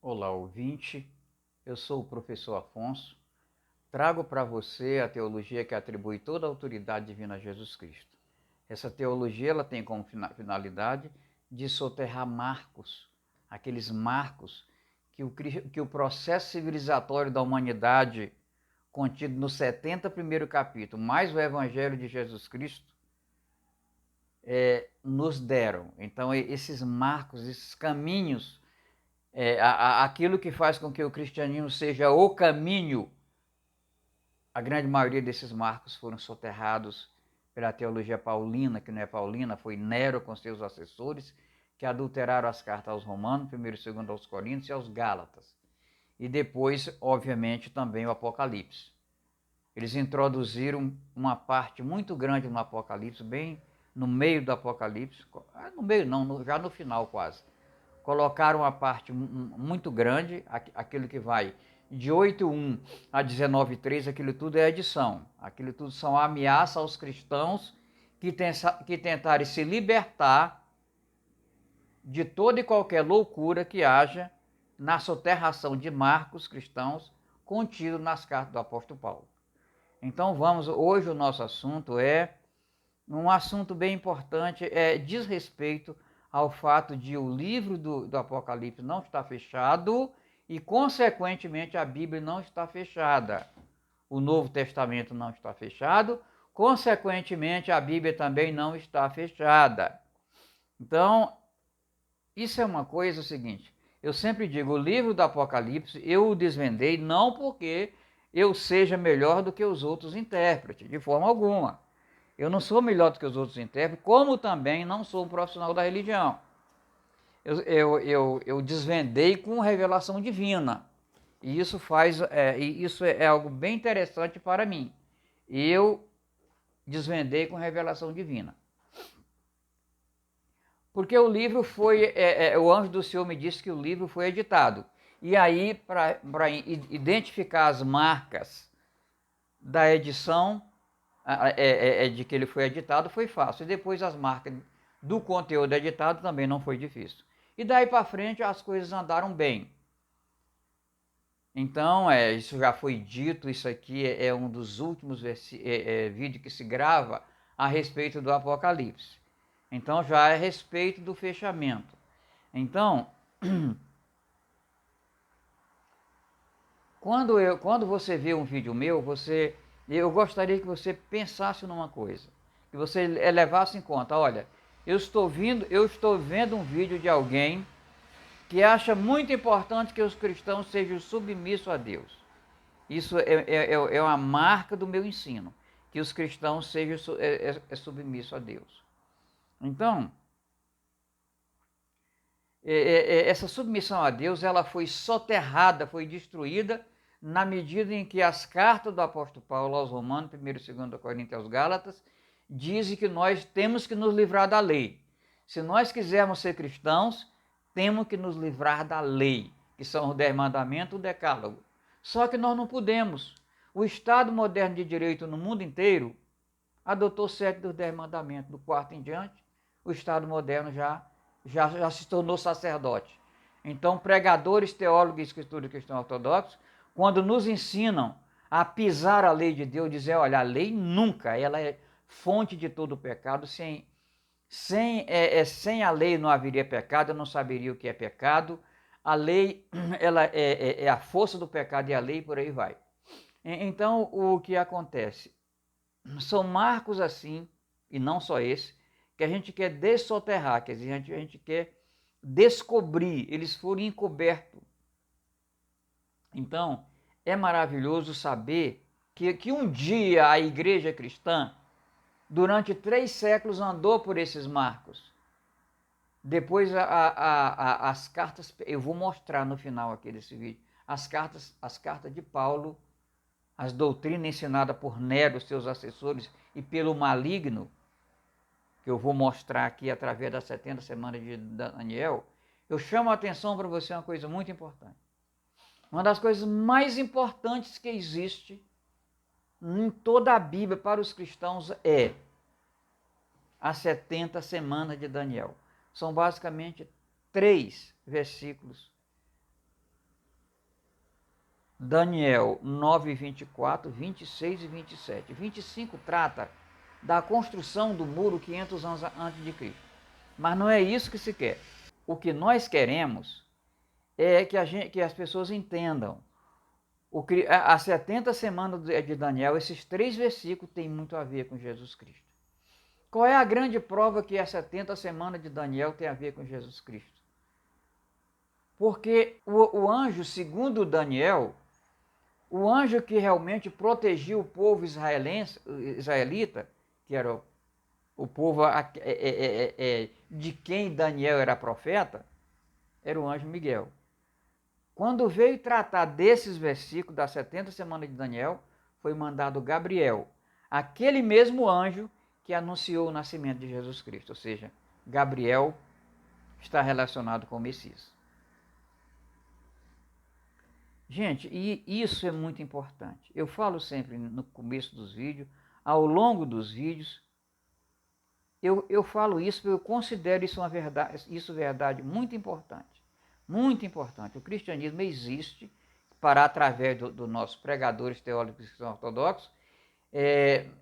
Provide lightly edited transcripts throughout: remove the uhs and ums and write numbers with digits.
Olá, ouvinte. Eu sou o professor Afonso. Trago para você a teologia que atribui toda a autoridade divina a Jesus Cristo. Essa teologia ela tem como finalidade de soterrar marcos, aqueles marcos que o processo civilizatório da humanidade, contido no 71º capítulo, mais o Evangelho de Jesus Cristo, nos deram. Então, esses marcos, esses caminhos, aquilo que faz com que o cristianismo seja o caminho, a grande maioria desses marcos foram soterrados pela teologia paulina, que não é paulina, foi Nero com seus assessores, que adulteraram as cartas aos Romanos, 1º e 2º aos Coríntios e aos Gálatas. E depois, obviamente, também o Apocalipse. Eles introduziram uma parte muito grande no Apocalipse, bem no meio do Apocalipse, no meio não, já no final quase. Colocaram uma parte muito grande, aquilo que vai de 8:1 a 19:3, aquilo tudo é edição. Aquilo tudo são ameaças aos cristãos que tentarem se libertar de toda e qualquer loucura que haja na soterração de marcos cristãos contidos nas cartas do apóstolo Paulo. Então hoje o nosso assunto é um assunto bem importante, diz respeito ao fato de o livro do Apocalipse não estar fechado e, consequentemente, a Bíblia não está fechada. O Novo Testamento não está fechado, consequentemente, a Bíblia também não está fechada. Então, isso é uma coisa, seguinte, eu sempre digo, o livro do Apocalipse eu o desvendei não porque eu seja melhor do que os outros intérpretes, de forma alguma. Eu não sou melhor do que os outros intérpretes, como também não sou um profissional da religião. Eu desvendei com revelação divina. E isso é algo bem interessante para mim. Eu desvendei com revelação divina. Porque o livro foi, o anjo do Senhor me disse que o livro foi editado. E aí, para identificar as marcas da edição, de que ele foi editado, foi fácil. E depois as marcas do conteúdo editado também não foi difícil. E daí para frente as coisas andaram bem. Então, isso já foi dito, isso aqui é um dos últimos vídeos que se grava a respeito do Apocalipse. Então, já é a respeito do fechamento. Então, quando você vê um vídeo meu, eu gostaria que você pensasse numa coisa, que você levasse em conta, olha, eu estou vendo um vídeo de alguém que acha muito importante que os cristãos sejam submissos a Deus. Isso é uma marca do meu ensino, que os cristãos sejam submissos a Deus. Então, essa submissão a Deus, ela foi soterrada, foi destruída na medida em que as cartas do apóstolo Paulo aos Romanos, 1º e 2º Coríntios e aos Gálatas, dizem que nós temos que nos livrar da lei. Se nós quisermos ser cristãos, temos que nos livrar da lei, que são os 10 mandamentos, o decálogo. Só que nós não podemos. O Estado moderno de direito no mundo inteiro adotou 7 dos 10 mandamentos. Do 4º em diante, o Estado moderno já se tornou sacerdote. Então, pregadores, teólogos e escritores cristãos ortodoxos, quando nos ensinam a pisar a lei de Deus, dizer, olha, a lei nunca, ela é fonte de todo o pecado, sem a lei não haveria pecado, eu não saberia o que é pecado, a lei ela é a força do pecado e a lei por aí vai. Então, o que acontece? São marcos assim, e não só esse, que a gente quer dessoterrar, quer dizer, a gente quer descobrir, eles foram encobertos. Então, é maravilhoso saber que um dia a igreja cristã, durante 3 séculos, andou por esses marcos. Depois as cartas, eu vou mostrar no final aqui desse vídeo, as cartas de Paulo, as doutrinas ensinadas por Nero, seus assessores, e pelo maligno, que eu vou mostrar aqui através das 70 semanas de Daniel, eu chamo a atenção para você uma coisa muito importante. Uma das coisas mais importantes que existe em toda a Bíblia para os cristãos é as 70 semanas de Daniel. São basicamente 3 versículos Daniel 9, 24, 26 e 27. 25 trata da construção do muro 500 anos antes de Cristo. Mas não é isso que se quer. O que nós queremos é que as pessoas entendam. As 70 semanas de Daniel, esses 3 versículos têm muito a ver com Jesus Cristo. Qual é a grande prova que as 70 semanas de Daniel tem a ver com Jesus Cristo? Porque o anjo, segundo Daniel, o anjo que realmente protegia o povo israelita, que era o povo de quem Daniel era profeta, era o anjo Miguel. Quando veio tratar desses versículos das 70 semanas de Daniel, foi mandado Gabriel, aquele mesmo anjo que anunciou o nascimento de Jesus Cristo. Ou seja, Gabriel está relacionado com o Messias. Gente, e isso é muito importante. Eu falo sempre no começo dos vídeos, ao longo dos vídeos, eu falo isso porque eu considero isso verdade muito importante. Muito importante. O cristianismo existe para, através dos nossos pregadores teólogos que são ortodoxos,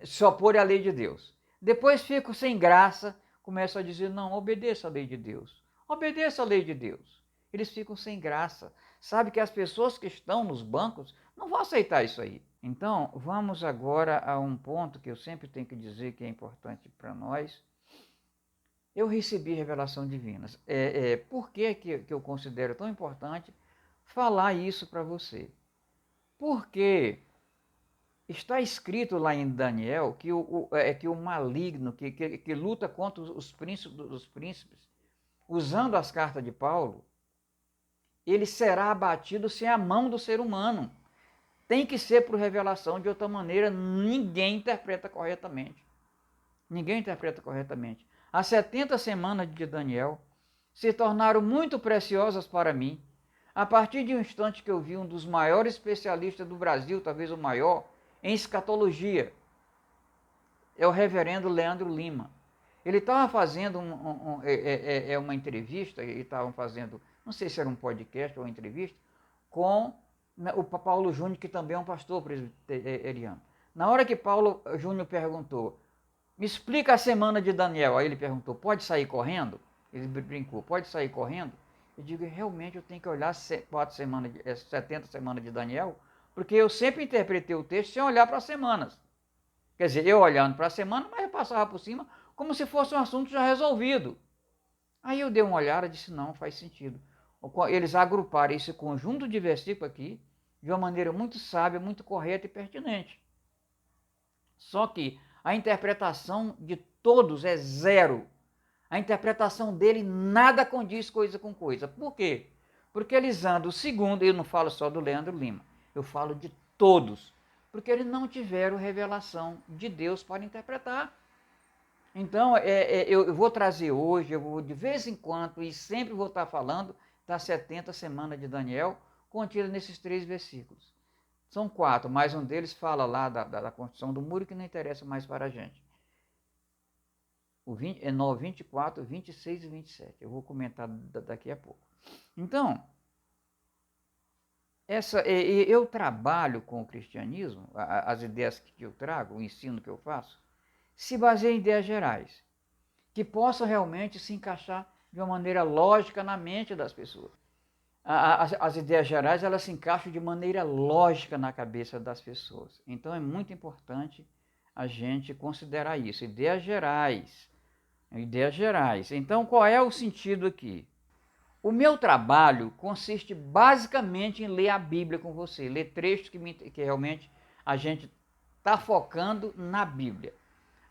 só pôr a lei de Deus. Depois ficam sem graça, começam a dizer, não, obedeça a lei de Deus. Obedeça a lei de Deus. Eles ficam sem graça. Sabe que as pessoas que estão nos bancos não vão aceitar isso aí. Então, vamos agora a um ponto que eu sempre tenho que dizer que é importante para nós. Eu recebi revelação divina. Por que eu considero tão importante falar isso para você? Porque está escrito lá em Daniel que o maligno, que luta contra os príncipes, usando as cartas de Paulo, ele será abatido sem a mão do ser humano. Tem que ser por revelação, de outra maneira ninguém interpreta corretamente. Ninguém interpreta corretamente. As 70 semanas de Daniel se tornaram muito preciosas para mim, a partir de um instante que eu vi um dos maiores especialistas do Brasil, talvez o maior, em escatologia, é o reverendo Leandro Lima. Ele estava fazendo uma entrevista, ele estava fazendo, não sei se era um podcast ou uma entrevista, com o Paulo Júnior, que também é um pastor presbiteriano. Na hora que Paulo Júnior perguntou, me explica a semana de Daniel, aí ele perguntou, pode sair correndo? Ele brincou, pode sair correndo? Eu digo, realmente eu tenho que olhar 70 semanas de Daniel, porque eu sempre interpretei o texto sem olhar para as semanas. Quer dizer, eu olhando para a semana, mas eu passava por cima como se fosse um assunto já resolvido. Aí eu dei uma olhada e disse, não, faz sentido. Eles agruparam esse conjunto de versículos aqui de uma maneira muito sábia, muito correta e pertinente. Só que a interpretação de todos é zero. A interpretação dele nada condiz coisa com coisa. Por quê? Porque eles andam, segundo, eu não falo só do Leandro Lima, eu falo de todos, porque eles não tiveram revelação de Deus para interpretar. Então, eu vou trazer hoje, eu vou de vez em quando, e sempre vou estar falando das 70 semanas de Daniel, contida nesses 3 versículos. São 4, mas um deles fala lá da construção do muro, que não interessa mais para a gente. O 24, 26 e 27. Eu vou comentar daqui a pouco. Então, eu trabalho com o cristianismo, as ideias que eu trago, o ensino que eu faço, se baseia em ideias gerais, que possam realmente se encaixar de uma maneira lógica na mente das pessoas. As ideias gerais, elas se encaixam de maneira lógica na cabeça das pessoas. Então é muito importante a gente considerar isso. Ideias gerais. Ideias gerais. Então qual é o sentido aqui? O meu trabalho consiste basicamente em ler a Bíblia com você, ler trechos que realmente a gente está focando na Bíblia.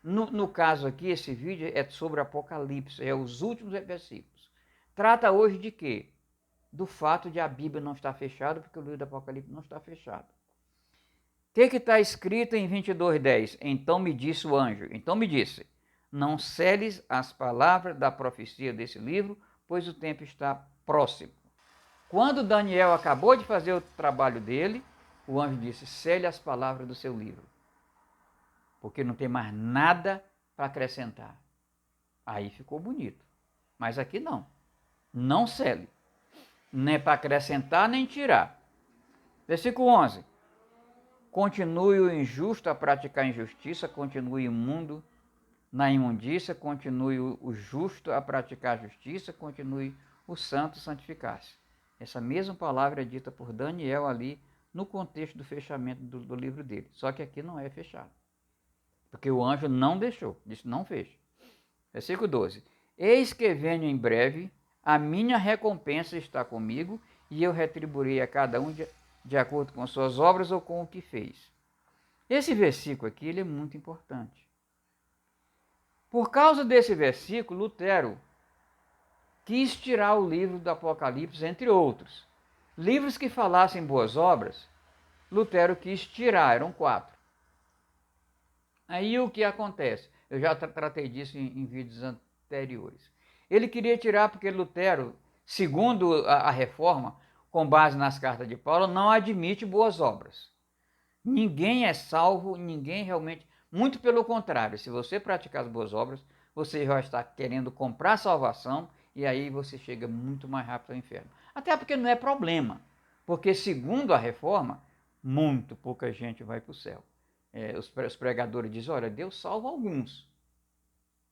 No caso aqui, esse vídeo é sobre Apocalipse, é os últimos versículos. Trata hoje de quê? Do fato de a Bíblia não estar fechada, porque o livro do Apocalipse não está fechado. O que está escrito em 22:10? Então me disse o anjo, não seles as palavras da profecia desse livro, pois o tempo está próximo. Quando Daniel acabou de fazer o trabalho dele, o anjo disse, sele as palavras do seu livro, porque não tem mais nada para acrescentar. Aí ficou bonito. Mas aqui não. Não sele. Nem para acrescentar, nem tirar. Versículo 11. Continue o injusto a praticar injustiça, continue o imundo na imundícia, continue o justo a praticar justiça, continue o santo a santificar-se. Essa mesma palavra é dita por Daniel ali no contexto do fechamento do livro dele. Só que aqui não é fechado. Porque o anjo não deixou, disse não feche. Versículo 12. Eis que venho em breve, a minha recompensa está comigo, e eu retribuirei a cada um de acordo com suas obras ou com o que fez. Esse versículo aqui ele é muito importante. Por causa desse versículo, Lutero quis tirar o livro do Apocalipse, entre outros. Livros que falassem boas obras, Lutero quis tirar, eram 4. Aí o que acontece? Eu já tratei disso em vídeos anteriores. Ele queria tirar porque Lutero, segundo a reforma, com base nas cartas de Paulo, não admite boas obras. Ninguém é salvo, ninguém realmente... Muito pelo contrário, se você praticar as boas obras, você vai estar querendo comprar salvação e aí você chega muito mais rápido ao inferno. Até porque não é problema, porque segundo a reforma, muito pouca gente vai para o céu. Os pregadores dizem, olha, Deus salva alguns.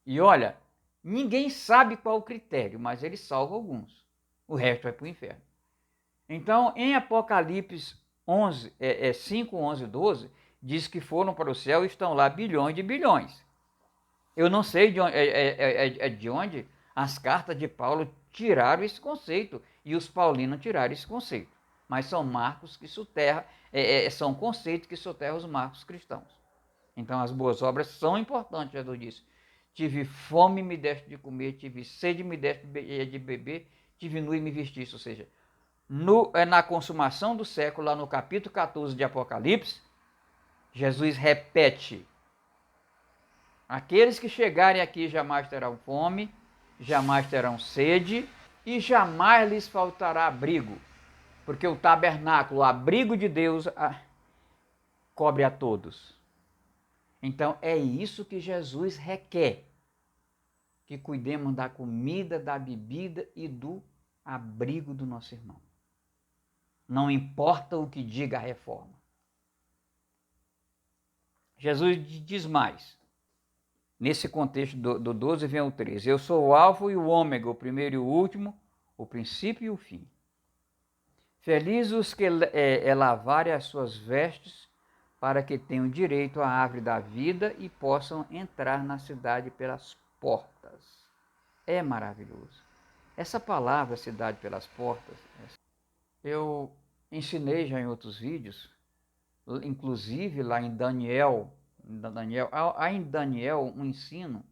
E olha, ninguém sabe qual o critério, mas ele salva alguns. O resto vai para o inferno. Então, em Apocalipse 5, 11, 12, diz que foram para o céu e estão lá bilhões de bilhões. Eu não sei de onde as cartas de Paulo tiraram esse conceito e os paulinos tiraram esse conceito. Mas são marcos que soterram, são conceitos que soterram os marcos cristãos. Então as boas obras são importantes, Jesus disse. Tive fome, me deste de comer, tive sede, me deste de beber, tive nu e me vestiste. Ou seja, na consumação do século, lá no capítulo 14 de Apocalipse, Jesus repete: aqueles que chegarem aqui jamais terão fome, jamais terão sede e jamais lhes faltará abrigo, porque o tabernáculo, o abrigo de Deus, cobre a todos. Então é isso que Jesus requer, que cuidemos da comida, da bebida e do abrigo do nosso irmão. Não importa o que diga a reforma. Jesus diz mais. Nesse contexto do 12 vem o 13. Eu sou o alfa e o ômega, o primeiro e o último, o princípio e o fim. Felizes os que lavarem as suas vestes, para que tenham direito à árvore da vida e possam entrar na cidade pelas portas. É maravilhoso. Essa palavra, cidade pelas portas, eu ensinei já em outros vídeos, inclusive lá em Daniel, há em Daniel um ensino,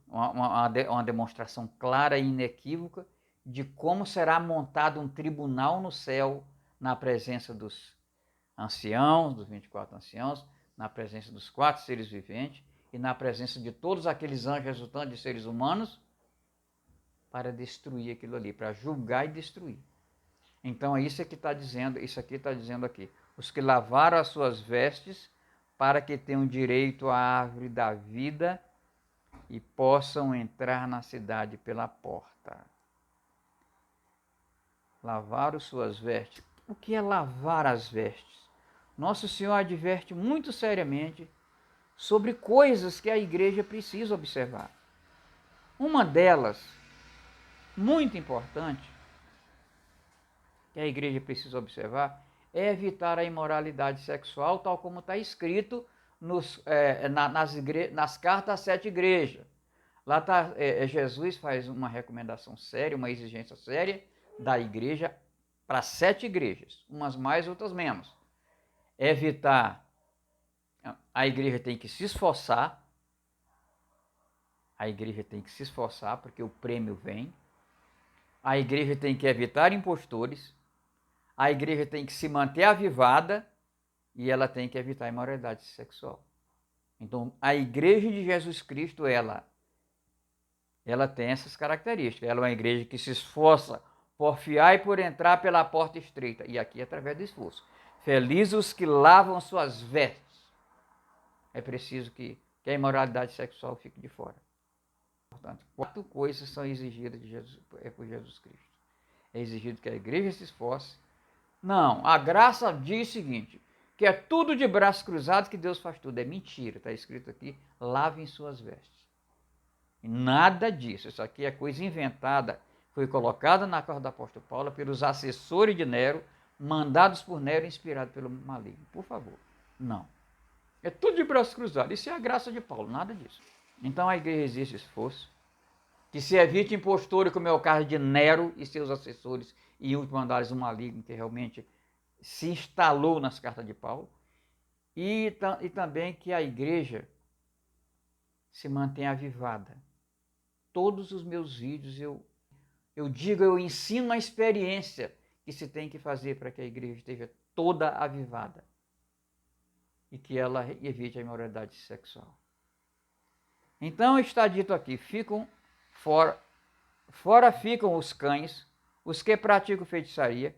uma demonstração clara e inequívoca de como será montado um tribunal no céu na presença dos anciãos, dos 24 anciãos, na presença dos 4 seres viventes e na presença de todos aqueles anjos resultantes de seres humanos para destruir aquilo ali, para julgar e destruir. Então, isso aqui está dizendo aqui. Os que lavaram as suas vestes para que tenham direito à árvore da vida e possam entrar na cidade pela porta. Lavaram suas vestes. O que é lavar as vestes? Nosso Senhor adverte muito seriamente sobre coisas que a igreja precisa observar. Uma delas, muito importante, que a igreja precisa observar, é evitar a imoralidade sexual, tal como está escrito nas cartas às 7 igrejas. Lá Jesus faz uma recomendação séria, uma exigência séria da igreja para 7 igrejas, umas mais, outras menos. Evitar, a igreja tem que se esforçar, porque o prêmio vem. A igreja tem que evitar impostores, a igreja tem que se manter avivada e ela tem que evitar a imoralidade sexual. Então, a igreja de Jesus Cristo, ela tem essas características. Ela é uma igreja que se esforça por fiar e por entrar pela porta estreita. E aqui através do esforço. Felizes os que lavam suas vestes. É preciso que a imoralidade sexual fique de fora. Portanto, 4 coisas são exigidas por Jesus Cristo. É exigido que a igreja se esforce, Não, a graça diz o seguinte, que é tudo de braços cruzados que Deus faz tudo. É mentira, está escrito aqui, lavem suas vestes. Nada disso, isso aqui é coisa inventada, foi colocada na carta do apóstolo Paulo pelos assessores de Nero, mandados por Nero, inspirados pelo maligno. Por favor, não. É tudo de braços cruzados, isso é a graça de Paulo, nada disso. Então a igreja existe esforço, que se evite impostura, como é o caso de Nero e seus assessores, e em última análise o maligno, que realmente se instalou nas cartas de Paulo, e também que a igreja se mantenha avivada. Todos os meus vídeos eu ensino a experiência que se tem que fazer para que a igreja esteja toda avivada e que ela evite a imoralidade sexual. Então está dito aqui, fora ficam os cães, os que praticam feitiçaria,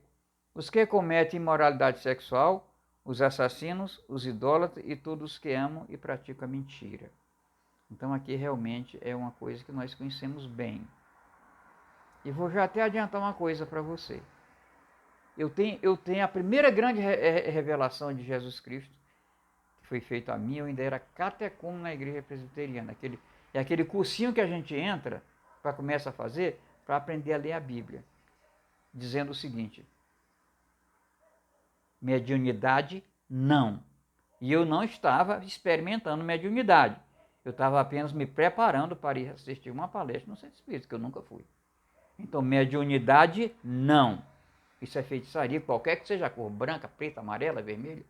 os que cometem imoralidade sexual, os assassinos, os idólatras e todos os que amam e praticam a mentira. Então aqui realmente é uma coisa que nós conhecemos bem. E vou já até adiantar uma coisa para você. Eu tenho a primeira grande revelação de Jesus Cristo, que foi feita a mim, eu ainda era catecumo na igreja presbiteriana. Aquele cursinho que a gente entra, para começar a fazer, para aprender a ler a Bíblia. Dizendo o seguinte, mediunidade, não. E eu não estava experimentando mediunidade. Eu estava apenas me preparando para ir assistir uma palestra no Centro Espírita, que eu nunca fui. Então, mediunidade, não. Isso é feitiçaria, qualquer que seja a cor, branca, preta, amarela, vermelha.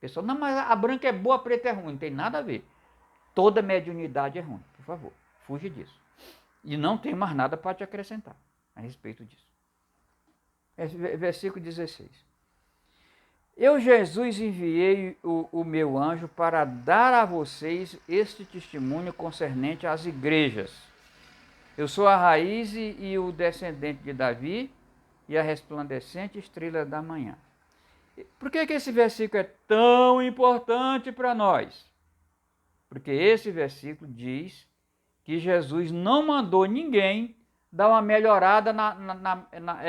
Pessoal, não, mas a branca é boa, a preta é ruim. Não tem nada a ver. Toda mediunidade é ruim. Por favor, fuja disso. E não tem mais nada para te acrescentar a respeito disso. Versículo 16. Eu, Jesus, enviei o meu anjo para dar a vocês este testemunho concernente às igrejas. Eu sou a raiz e o descendente de Davi e a resplandecente estrela da manhã. Por que esse versículo é tão importante para nós? Porque esse versículo diz que Jesus não mandou ninguém dar uma melhorada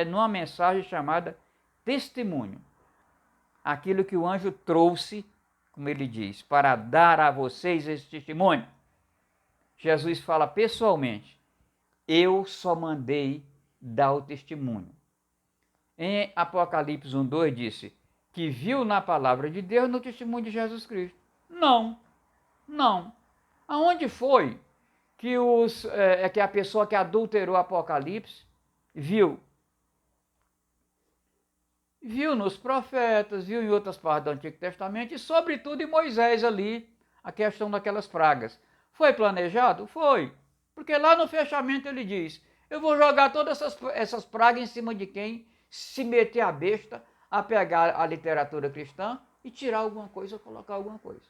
numa mensagem chamada testemunho. Aquilo que o anjo trouxe, como ele diz, para dar a vocês esse testemunho. Jesus fala pessoalmente, eu só mandei dar o testemunho. Em Apocalipse 1:2 disse que viu na palavra de Deus no testemunho de Jesus Cristo. Não. Aonde foi que a pessoa que adulterou Apocalipse viu? Viu nos profetas, viu em outras partes do Antigo Testamento e sobretudo em Moisés ali, a questão daquelas pragas. Foi planejado? Foi. Porque lá no fechamento ele diz, eu vou jogar todas essas pragas em cima de quem se meter a besta a pegar a literatura cristã e tirar alguma coisa ou colocar alguma coisa.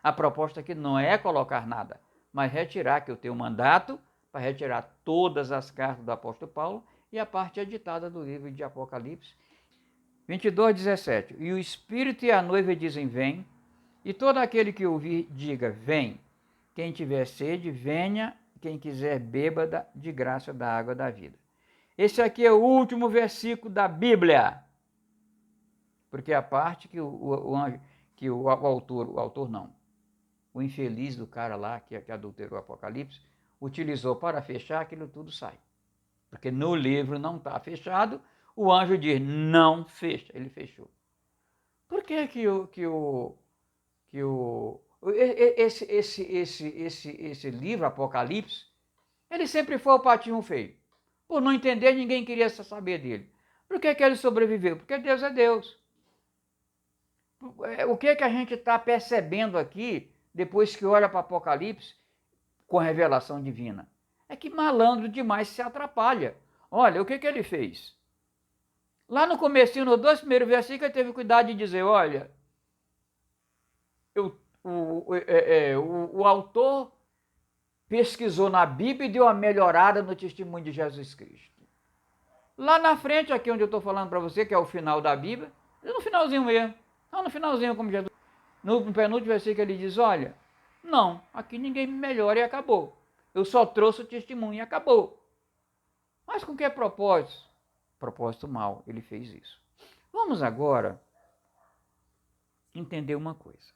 A proposta aqui não é colocar nada, mas retirar, que eu tenho mandato para retirar todas as cartas do apóstolo Paulo e a parte editada do livro de Apocalipse. 22:17. E o Espírito e a noiva dizem, vem, e todo aquele que ouvir, diga, vem. Quem tiver sede, venha, quem quiser, bêbada de graça da água da vida. Esse aqui é o último versículo da Bíblia, porque a parte que o autor não, o infeliz do cara lá, que adulterou o Apocalipse, utilizou para fechar, aquilo tudo sai. Porque no livro não está fechado, o anjo diz, não fecha, ele fechou. Por que esse livro, Apocalipse, ele sempre foi o patinho feio? Por não entender, ninguém queria saber dele. Por que ele sobreviveu? Porque Deus é Deus. O que a gente está percebendo aqui, depois que olha para Apocalipse, com a revelação divina? É que malandro demais se atrapalha. Olha, o que ele fez? Lá no comecinho, nos 2 primeiros versículos, ele teve cuidado de dizer, olha, o autor pesquisou na Bíblia e deu uma melhorada no testemunho de Jesus Cristo. Lá na frente, aqui onde eu estou falando para você, que é o final da Bíblia, no finalzinho mesmo, no finalzinho como Jesus, no penúltimo versículo ele diz, olha, não, aqui ninguém me melhora e acabou. Eu só trouxe o testemunho e acabou. Mas com que propósito? Propósito mau, ele fez isso. vamos agora entender uma coisa.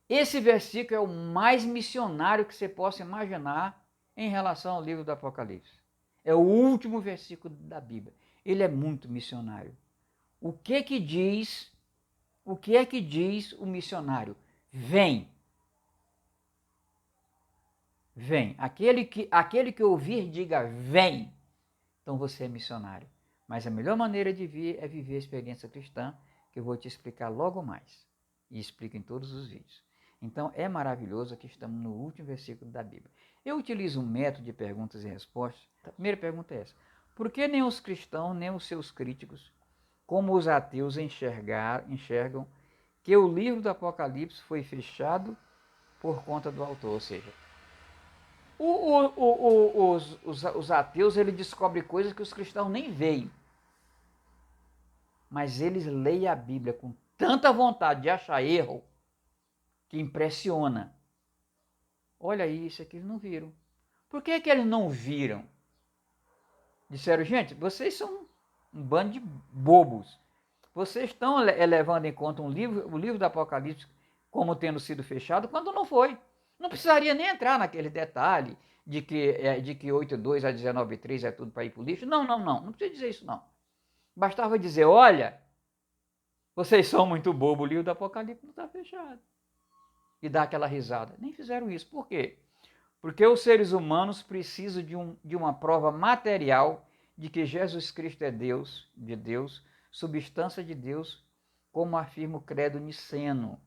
Esse versículo é o mais missionário que você possa imaginar em relação ao livro do Apocalipse. É o último versículo da Bíblia. Ele é muito missionário. O que é que diz o missionário? Vem. Vem. Aquele que ouvir, diga vem. Então você é missionário. Mas a melhor maneira de vir é viver a experiência cristã, que eu vou te explicar logo mais. E explico em todos os vídeos. Então é maravilhoso que estamos no último versículo da Bíblia. Eu utilizo um método de perguntas e respostas. A primeira pergunta é essa. Por que nem os cristãos, nem os seus críticos, como os ateus, enxergam que o livro do Apocalipse foi fechado por conta do autor? Ou seja, os ateus eles descobrem coisas que os cristãos nem veem. Mas eles leem a Bíblia com tanta vontade de achar erro que impressiona. Olha isso aqui, eles não viram. Por que eles não viram? Disseram, gente, vocês são um bando de bobos. Vocês estão levando em conta o livro do Apocalipse como tendo sido fechado, quando não foi. Não precisaria nem entrar naquele detalhe de que 8:2 a 19:3 é tudo para ir para o lixo. Não precisa dizer isso não. Bastava dizer, olha, vocês são muito bobos, o livro do Apocalipse não está fechado. E dar aquela risada. Nem fizeram isso. Por quê? Porque os seres humanos precisam de uma prova material de que Jesus Cristo é Deus, de Deus, substância de Deus, como afirma o credo niceno,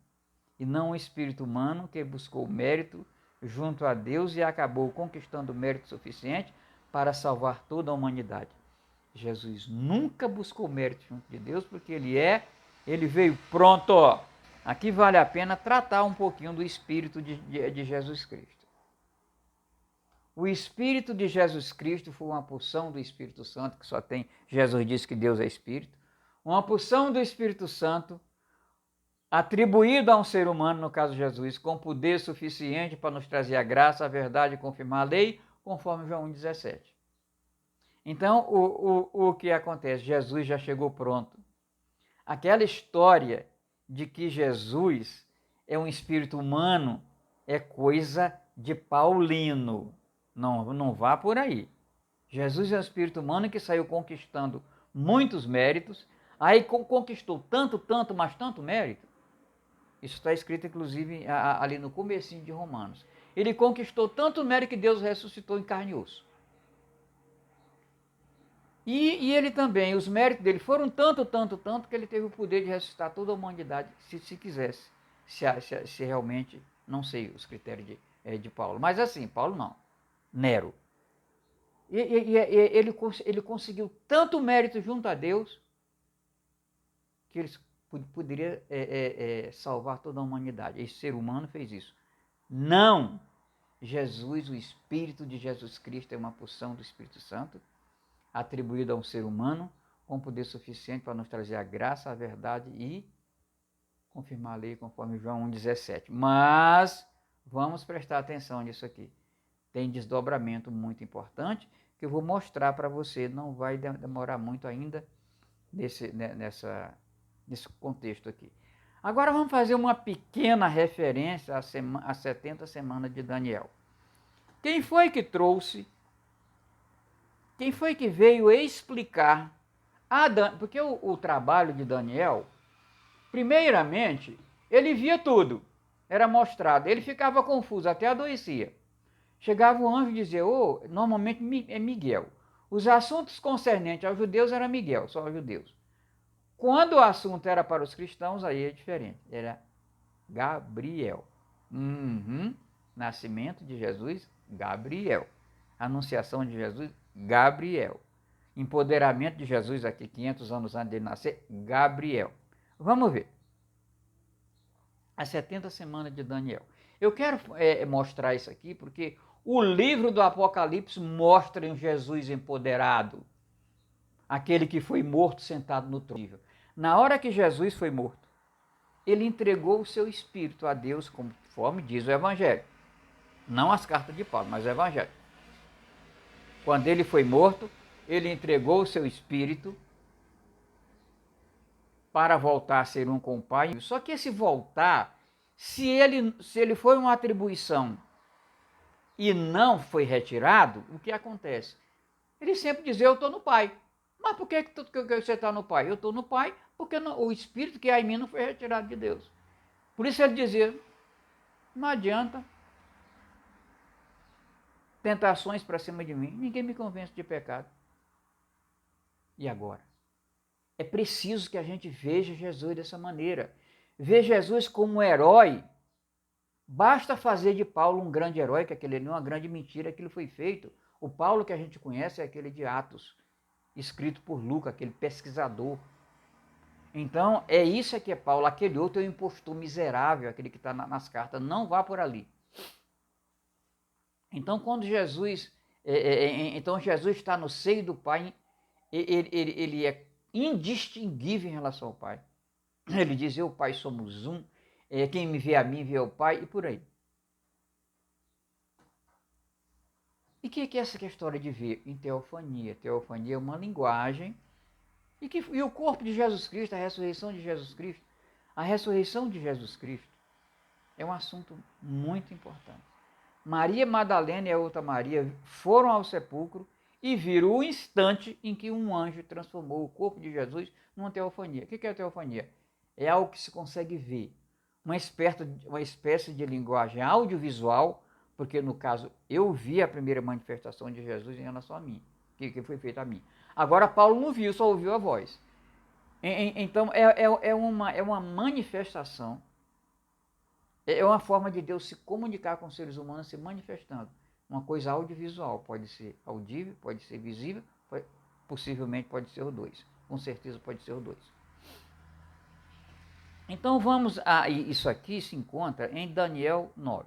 e não um espírito humano que buscou mérito junto a Deus e acabou conquistando mérito suficiente para salvar toda a humanidade. Jesus nunca buscou mérito junto de Deus, porque ele veio pronto. Aqui vale a pena tratar um pouquinho do Espírito de Jesus Cristo. O Espírito de Jesus Cristo foi uma porção do Espírito Santo, que só tem, Jesus disse que Deus é Espírito, uma porção do Espírito Santo atribuída a um ser humano, no caso de Jesus, com poder suficiente para nos trazer a graça, a verdade e confirmar a lei, conforme João 1,17. Então, o que acontece? Jesus já chegou pronto. Aquela história de que Jesus é um espírito humano é coisa de Paulino. Não vá por aí. Jesus é um espírito humano que saiu conquistando muitos méritos, aí conquistou tanto, mas tanto mérito. Isso está escrito, inclusive, ali no comecinho de Romanos. Ele conquistou tanto mérito que Deus ressuscitou em carne e osso. E ele também, os méritos dele foram tanto, que ele teve o poder de ressuscitar toda a humanidade, se quisesse. Se realmente, não sei os critérios de Paulo. Mas assim, Paulo não. Nero. Ele conseguiu tanto mérito junto a Deus que ele poderia salvar toda a humanidade. Esse ser humano fez isso. Não! Jesus, o Espírito de Jesus Cristo é uma porção do Espírito Santo atribuída a um ser humano com poder suficiente para nos trazer a graça, a verdade e confirmar a lei conforme João 1,17. Mas vamos prestar atenção nisso aqui. Tem desdobramento muito importante que eu vou mostrar para você. Não vai demorar muito ainda nesse contexto aqui. Agora vamos fazer uma pequena referência às 70 semanas de Daniel. Quem foi que veio explicar porque o trabalho de Daniel, primeiramente, ele via tudo, era mostrado, ele ficava confuso, até adoecia. Chegava o anjo e dizia, normalmente é Miguel. Os assuntos concernentes aos judeus era Miguel, só aos judeus. Quando o assunto era para os cristãos, aí é diferente, era Gabriel. Nascimento de Jesus, Gabriel. Anunciação de Jesus, Gabriel. Empoderamento de Jesus aqui 500 anos antes dele nascer, Gabriel. Vamos ver. As 70 semanas de Daniel. Eu quero mostrar isso aqui porque o livro do Apocalipse mostra um Jesus empoderado. Aquele que foi morto sentado no trono. Na hora que Jesus foi morto, ele entregou o seu espírito a Deus, conforme diz o Evangelho. Não as cartas de Paulo, mas o Evangelho. Quando ele foi morto, ele entregou o seu espírito para voltar a ser um com o Pai. Só que esse voltar, se ele foi uma atribuição e não foi retirado, o que acontece? Ele sempre dizia, eu estou no Pai. Mas por que você está no Pai? Eu estou no Pai porque o Espírito que há em mim não foi retirado de Deus. Por isso ele dizia, não adianta tentações para cima de mim, ninguém me convence de pecado. E agora? É preciso que a gente veja Jesus dessa maneira. Ver Jesus como um herói. Basta fazer de Paulo um grande herói, que aquele ali é uma grande mentira, aquilo foi feito. O Paulo que a gente conhece é aquele de Atos, escrito por Lucas, aquele pesquisador. Então, é isso que é Paulo. Aquele outro é o impostor miserável, aquele que está nas cartas. Não vá por ali. Então, quando Jesus... então, Jesus está no seio do Pai, ele é indistinguível em relação ao Pai. Ele diz, eu e o Pai somos um. Quem me vê a mim, vê o Pai, e por aí. E o que é essa história de ver? Em teofania. Teofania é uma linguagem. E o corpo de Jesus Cristo, a ressurreição de Jesus Cristo. A ressurreição de Jesus Cristo é um assunto muito importante. Maria Madalena e a outra Maria foram ao sepulcro e viram o instante em que um anjo transformou o corpo de Jesus numa teofania. O que é a teofania? É algo que se consegue ver. Uma espécie de linguagem audiovisual, porque no caso eu vi a primeira manifestação de Jesus em relação a mim, que foi feita a mim. Agora Paulo não viu, só ouviu a voz. Então é uma manifestação, é uma forma de Deus se comunicar com os seres humanos, se manifestando. Uma coisa audiovisual, pode ser audível, pode ser visível, possivelmente pode ser os dois. Com certeza pode ser os dois. Então vamos a isso aqui se encontra em Daniel 9.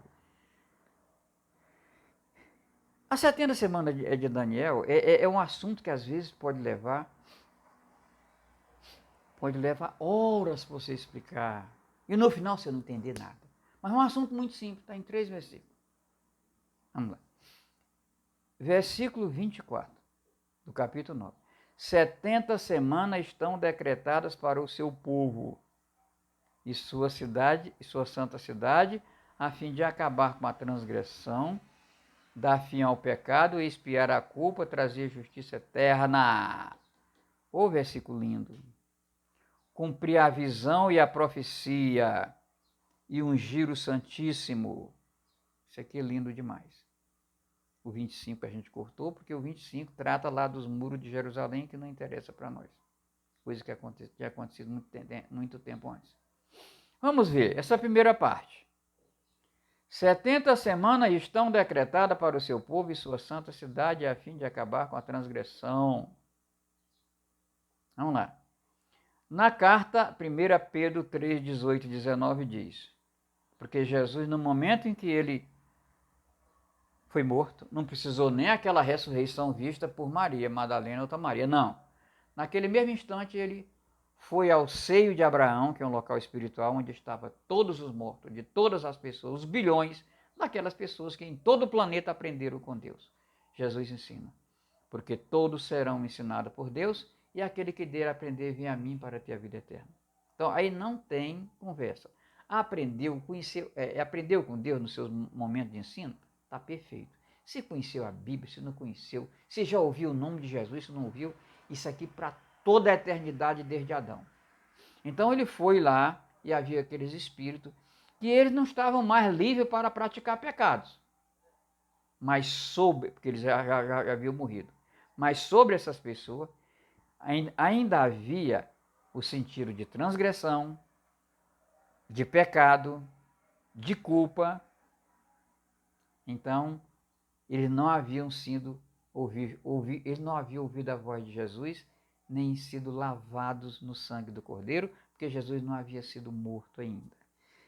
A 70 semana de Daniel é um assunto que às vezes pode levar horas para você explicar. E no final você não entender nada. Mas é um assunto muito simples, está em 3 versículos. Vamos lá. Versículo 24 do capítulo 9. 70 semanas estão decretadas para o seu povo e sua cidade, e sua santa cidade, a fim de acabar com a transgressão, dar fim ao pecado, expiar a culpa, trazer justiça eterna. Ô versículo lindo. Cumprir a visão e a profecia e ungir o Santíssimo. Isso aqui é lindo demais. O 25 a gente cortou, porque o 25 trata lá dos muros de Jerusalém, que não interessa para nós. Coisa que tinha acontecido muito tempo antes. Vamos ver essa primeira parte. 70 semanas estão decretadas para o seu povo e sua santa cidade, a fim de acabar com a transgressão. Vamos lá. Na carta, 1 Pedro 3, 18 e 19 diz, porque Jesus, no momento em que ele foi morto, não precisou nem aquela ressurreição vista por Maria Madalena ou outra Maria, não. Naquele mesmo instante ele foi ao seio de Abraão, que é um local espiritual onde estavam todos os mortos, de todas as pessoas, os bilhões daquelas pessoas que em todo o planeta aprenderam com Deus. Jesus ensina, porque todos serão ensinados por Deus e aquele que der aprender vem a mim para ter a vida eterna. Então aí não tem conversa. Aprendeu com Deus nos seus momentos de ensino? Está perfeito. Se conheceu a Bíblia, se não conheceu, se já ouviu o nome de Jesus, se não ouviu, isso aqui para toda a eternidade desde Adão. Então ele foi lá e havia aqueles espíritos que eles não estavam mais livres para praticar pecados, mas porque eles já haviam morrido. Mas sobre essas pessoas ainda havia o sentido de transgressão, de pecado, de culpa. Então, eles não haviam sido eles não haviam ouvido a voz de Jesus, nem sido lavados no sangue do Cordeiro, porque Jesus não havia sido morto ainda.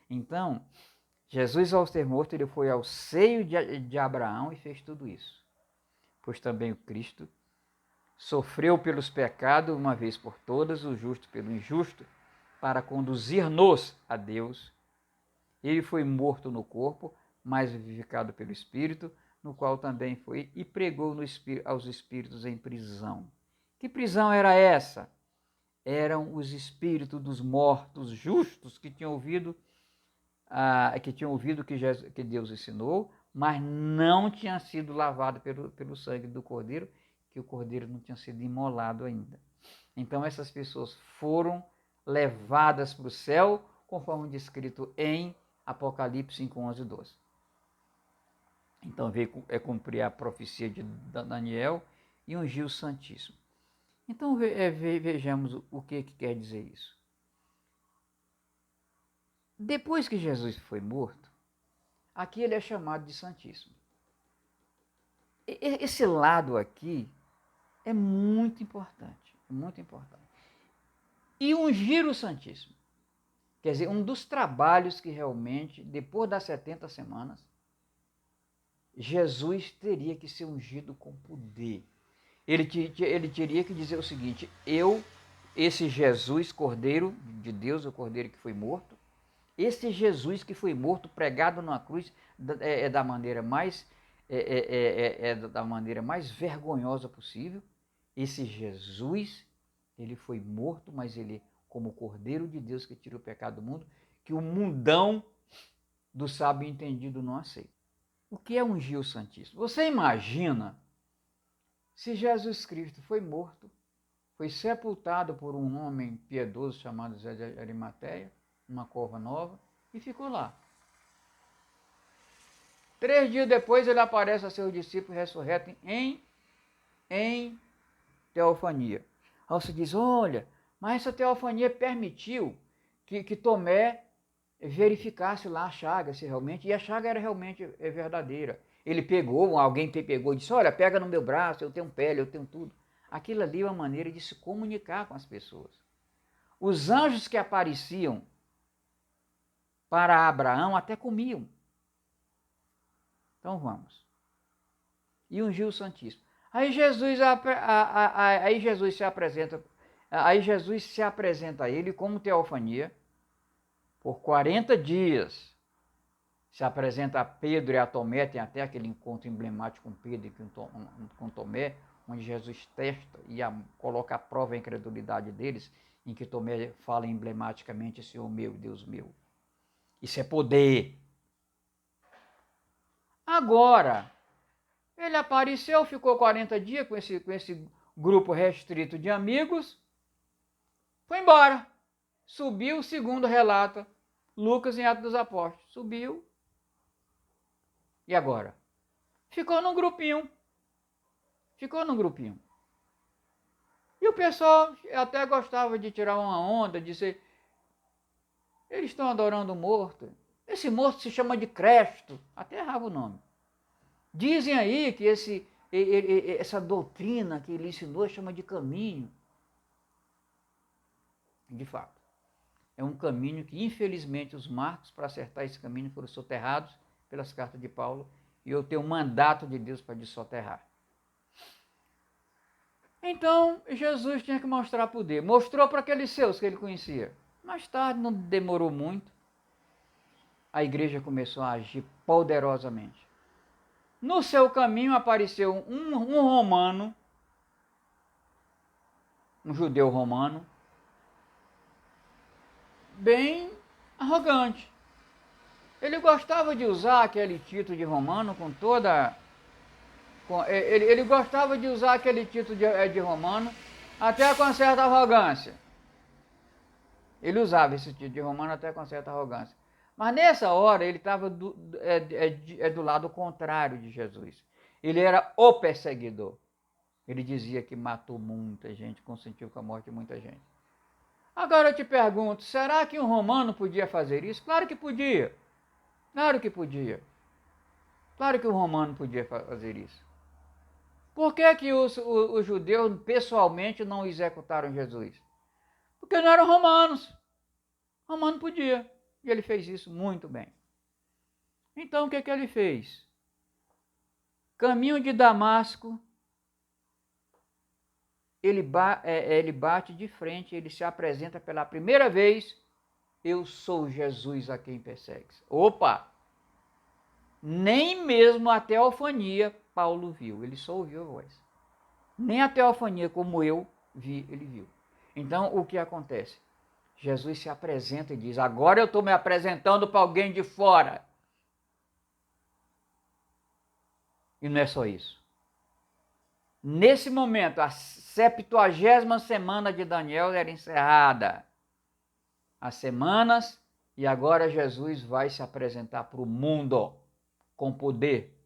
Então, Jesus, ao ser morto, ele foi ao seio de Abraão e fez tudo isso. Pois também o Cristo sofreu pelos pecados uma vez por todas, o justo pelo injusto, para conduzir-nos a Deus. Ele foi morto no corpo, mas vivificado pelo Espírito, no qual também foi e pregou aos espíritos em prisão. Que prisão era essa? eram os espíritos dos mortos justos que tinham ouvido que Deus ensinou, mas não tinha sido lavado pelo sangue do Cordeiro, que o Cordeiro não tinha sido imolado ainda. Então essas pessoas foram levadas para o céu, conforme descrito em Apocalipse 5, 11 e 12. Então veio cumprir a profecia de Daniel e ungiu o Santíssimo. Então vejamos o que quer dizer isso. Depois que Jesus foi morto, aqui ele é chamado de Santíssimo. Esse lado aqui é muito importante, muito importante. E ungir o Santíssimo. Quer dizer, um dos trabalhos que realmente, depois das 70 semanas, Jesus teria que ser ungido com poder. Ele teria que dizer o seguinte: esse Jesus, Cordeiro de Deus, o Cordeiro que foi morto, esse Jesus que foi morto, pregado numa cruz, da maneira mais da maneira mais vergonhosa possível. Esse Jesus, ele foi morto, mas ele, como Cordeiro de Deus que tira o pecado do mundo, que o mundão do sábio entendido não aceita. O que é ungir o Santíssimo? Você imagina se Jesus Cristo foi morto, foi sepultado por um homem piedoso chamado José de Arimateia, numa cova nova, e ficou lá. 3 dias depois ele aparece a seus discípulos ressurreto em teofania. Aí você diz: olha, mas essa teofania permitiu que Tomé verificasse lá a chaga, se realmente, e a chaga era realmente verdadeira. Ele alguém pegou e disse: olha, pega no meu braço, eu tenho pele, eu tenho tudo. Aquilo ali é uma maneira de se comunicar com as pessoas. Os anjos que apareciam para Abraão até comiam. Então vamos. E ungiu o Santíssimo. Aí Jesus se apresenta, a ele como teofania por 40 dias. Se apresenta a Pedro e a Tomé, tem até aquele encontro emblemático com Pedro e com Tomé, onde Jesus testa e coloca à prova a incredulidade deles, em que Tomé fala emblematicamente: Senhor meu, Deus meu. Isso é poder. Agora, ele apareceu, ficou 40 dias com esse grupo restrito de amigos, foi embora. Subiu, segundo relata Lucas em Atos dos Apóstolos. Subiu. E agora? Ficou num grupinho. E o pessoal até gostava de tirar uma onda, dizer: eles estão adorando o morto. Esse morto se chama de Cristo. Até errava o nome. Dizem aí que essa doutrina que ele ensinou chama de caminho. De fato, é um caminho que, infelizmente, os marcos para acertar esse caminho foram soterrados pelas cartas de Paulo, e eu tenho um mandato de Deus para desoterrar. Então, Jesus tinha que mostrar poder. Mostrou para aqueles seus que ele conhecia. Mais tarde, não demorou muito, a igreja começou a agir poderosamente. No seu caminho apareceu um romano, um judeu romano, bem arrogante. Ele gostava de usar aquele título de romano com toda... Ele gostava de usar aquele título de romano até com certa arrogância. Ele usava esse título de romano até com certa arrogância. Mas nessa hora ele estava do lado contrário de Jesus. Ele era o perseguidor. Ele dizia que matou muita gente, consentiu com a morte de muita gente. Agora eu te pergunto, será que um romano podia fazer isso? Claro que podia. Claro que podia. Claro que o romano podia fazer isso. Por que os judeus pessoalmente não executaram Jesus? Porque não eram romanos. O romano podia. E ele fez isso muito bem. Então o que ele fez? Caminho de Damasco, ele bate de frente, ele se apresenta pela primeira vez: eu sou Jesus a quem persegues. Opa! Nem mesmo a teofania Paulo viu, ele só ouviu a voz. Nem a teofania como eu vi, ele viu. Então, o que acontece? Jesus se apresenta e diz, agora eu estou me apresentando para alguém de fora. E não é só isso. Nesse momento, a 70ª semana de Daniel era encerrada. As semanas, e agora Jesus vai se apresentar para o mundo com poder,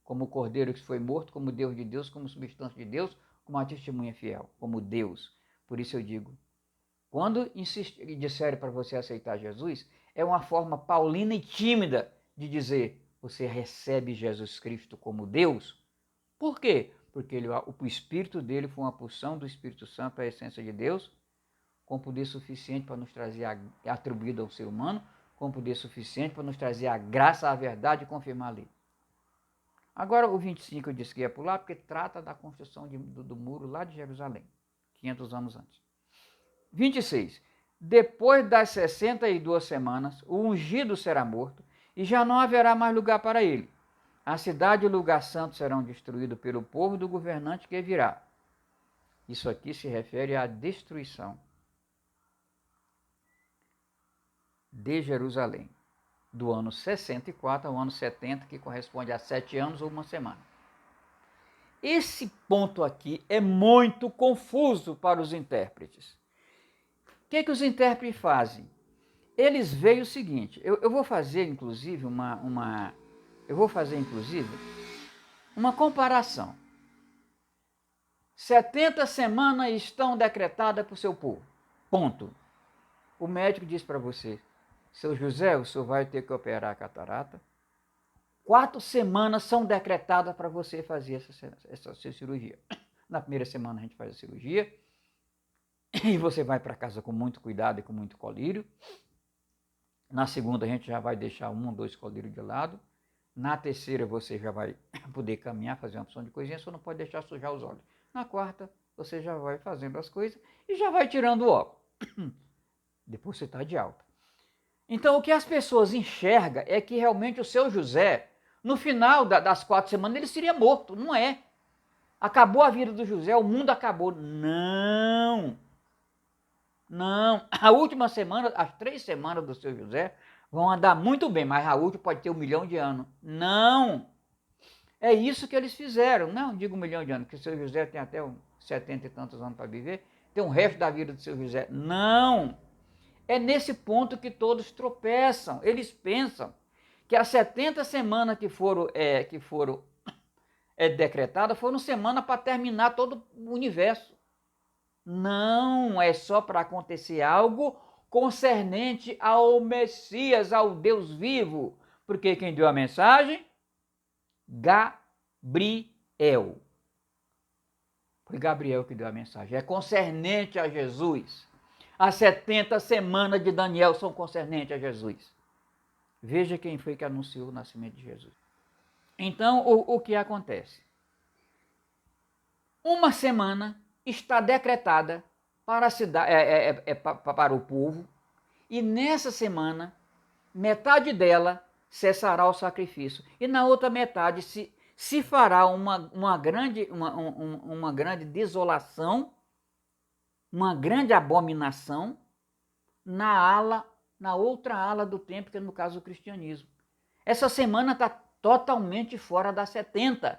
como o Cordeiro que foi morto, como Deus de Deus, como substância de Deus, como uma testemunha fiel, como Deus. Por isso eu digo, quando disserem para você aceitar Jesus, é uma forma paulina e tímida de dizer, você recebe Jesus Cristo como Deus. Por quê? Porque o Espírito dele foi uma porção do Espírito Santo, a essência de Deus, com poder suficiente para nos trazer, atribuído ao ser humano, com poder suficiente para nos trazer a graça, a verdade e confirmar a lei. Agora o 25 eu disse que ia pular, porque trata da construção do muro lá de Jerusalém, 500 anos antes. 26. Depois das 62 semanas, o ungido será morto, e já não haverá mais lugar para ele. A cidade e o lugar santo serão destruídos pelo povo do governante que virá. Isso aqui se refere à destruição de Jerusalém, do ano 64 ao ano 70, que corresponde a 7 anos ou uma semana. Esse ponto aqui é muito confuso para os intérpretes. O que os intérpretes fazem? Eles veem o seguinte, eu vou fazer inclusive uma comparação. 70 semanas estão decretadas para o seu povo. Ponto. O médico diz para você, seu José, o senhor vai ter que operar a catarata. 4 semanas são decretadas para você fazer essa cirurgia. Na primeira semana a gente faz a cirurgia. E você vai para casa com muito cuidado e com muito colírio. Na segunda a gente já vai deixar 1 ou 2 colírios de lado. Na terceira você já vai poder caminhar, fazer uma opção de coisinha, só não pode deixar sujar os olhos. Na quarta você já vai fazendo as coisas e já vai tirando o óculos. Depois você está de alta. Então o que as pessoas enxergam é que realmente o seu José, no final das 4 semanas, ele seria morto. Não é. Acabou a vida do José, o mundo acabou. Não. Não. A última semana, as 3 semanas do seu José vão andar muito bem, mas a última pode ter 1 milhão de anos. Não. É isso que eles fizeram. Não digo 1 milhão de anos, porque o seu José tem até 70 e tantos anos para viver. Tem o resto da vida do seu José. Não. É nesse ponto que todos tropeçam. Eles pensam que as 70 semanas que foram decretadas foram semanas para terminar todo o universo. Não, é só para acontecer algo concernente ao Messias, ao Deus vivo. Porque quem deu a mensagem? Gabriel. Foi Gabriel que deu a mensagem. É concernente a Jesus. As 70 semanas de Daniel são concernentes a Jesus. Veja quem foi que anunciou o nascimento de Jesus. Então, o que acontece? Uma semana está decretada para a cidade, para o povo, e nessa semana, metade dela cessará o sacrifício, e na outra metade se fará uma grande desolação, uma grande abominação na outra ala do templo, que é no caso o cristianismo. Essa semana está totalmente fora das 70.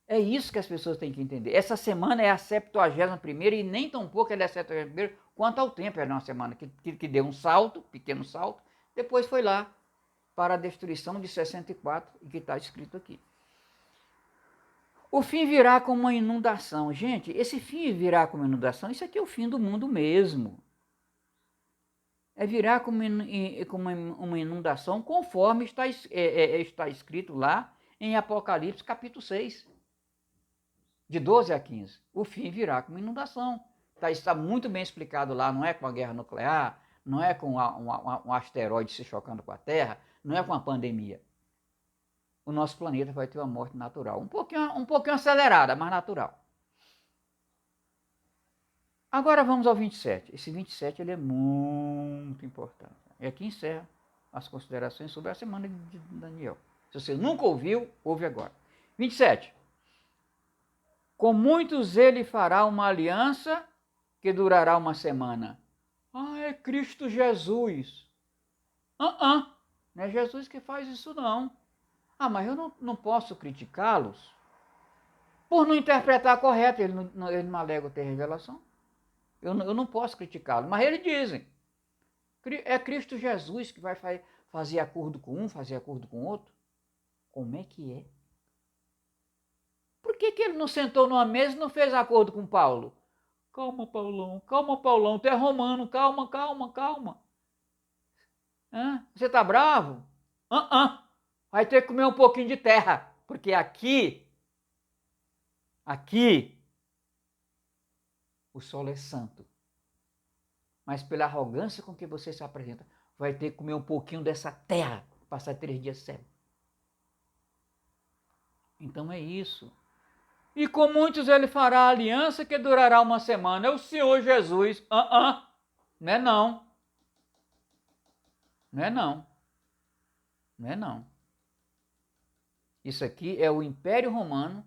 É isso que as pessoas têm que entender. Essa semana é a 71ª e nem tão pouco ela é a 71ª quanto ao tempo. Era uma semana que deu um salto, pequeno salto, depois foi lá para a destruição de 64, e que está escrito aqui. O fim virá como uma inundação. Gente, esse fim virá como inundação, isso aqui é o fim do mundo mesmo. É virar como uma inundação, conforme está escrito lá em Apocalipse capítulo 6, de 12 a 15. O fim virá como inundação. Está muito bem explicado lá, não é com a guerra nuclear, não é com um asteroide se chocando com a Terra, não é com a pandemia. O nosso planeta vai ter uma morte natural, um pouquinho acelerada, mas natural. Agora vamos ao 27. Esse 27 ele é muito importante. E aqui encerra as considerações sobre a semana de Daniel. Se você nunca ouviu, ouve agora. 27. Com muitos ele fará uma aliança que durará uma semana. Ah, é Cristo Jesus. Não é Jesus que faz isso não. Ah, mas eu não posso criticá-los por não interpretar correto. Ele não alega ter revelação. Eu não posso criticá-los. Mas eles dizem. É Cristo Jesus que vai fazer acordo com um, fazer acordo com outro. Como é que é? Por que ele não sentou numa mesa e não fez acordo com Paulo? Calma, Paulão, tu é romano, calma. Você tá bravo? Vai ter que comer um pouquinho de terra, porque aqui, o solo é santo. Mas pela arrogância com que você se apresenta, vai ter que comer um pouquinho dessa terra, passar 3 dias cego. Então é isso. E com muitos ele fará aliança que durará uma semana. É o Senhor Jesus. Não é não. Não é não. Não é não. Isso aqui é o Império Romano,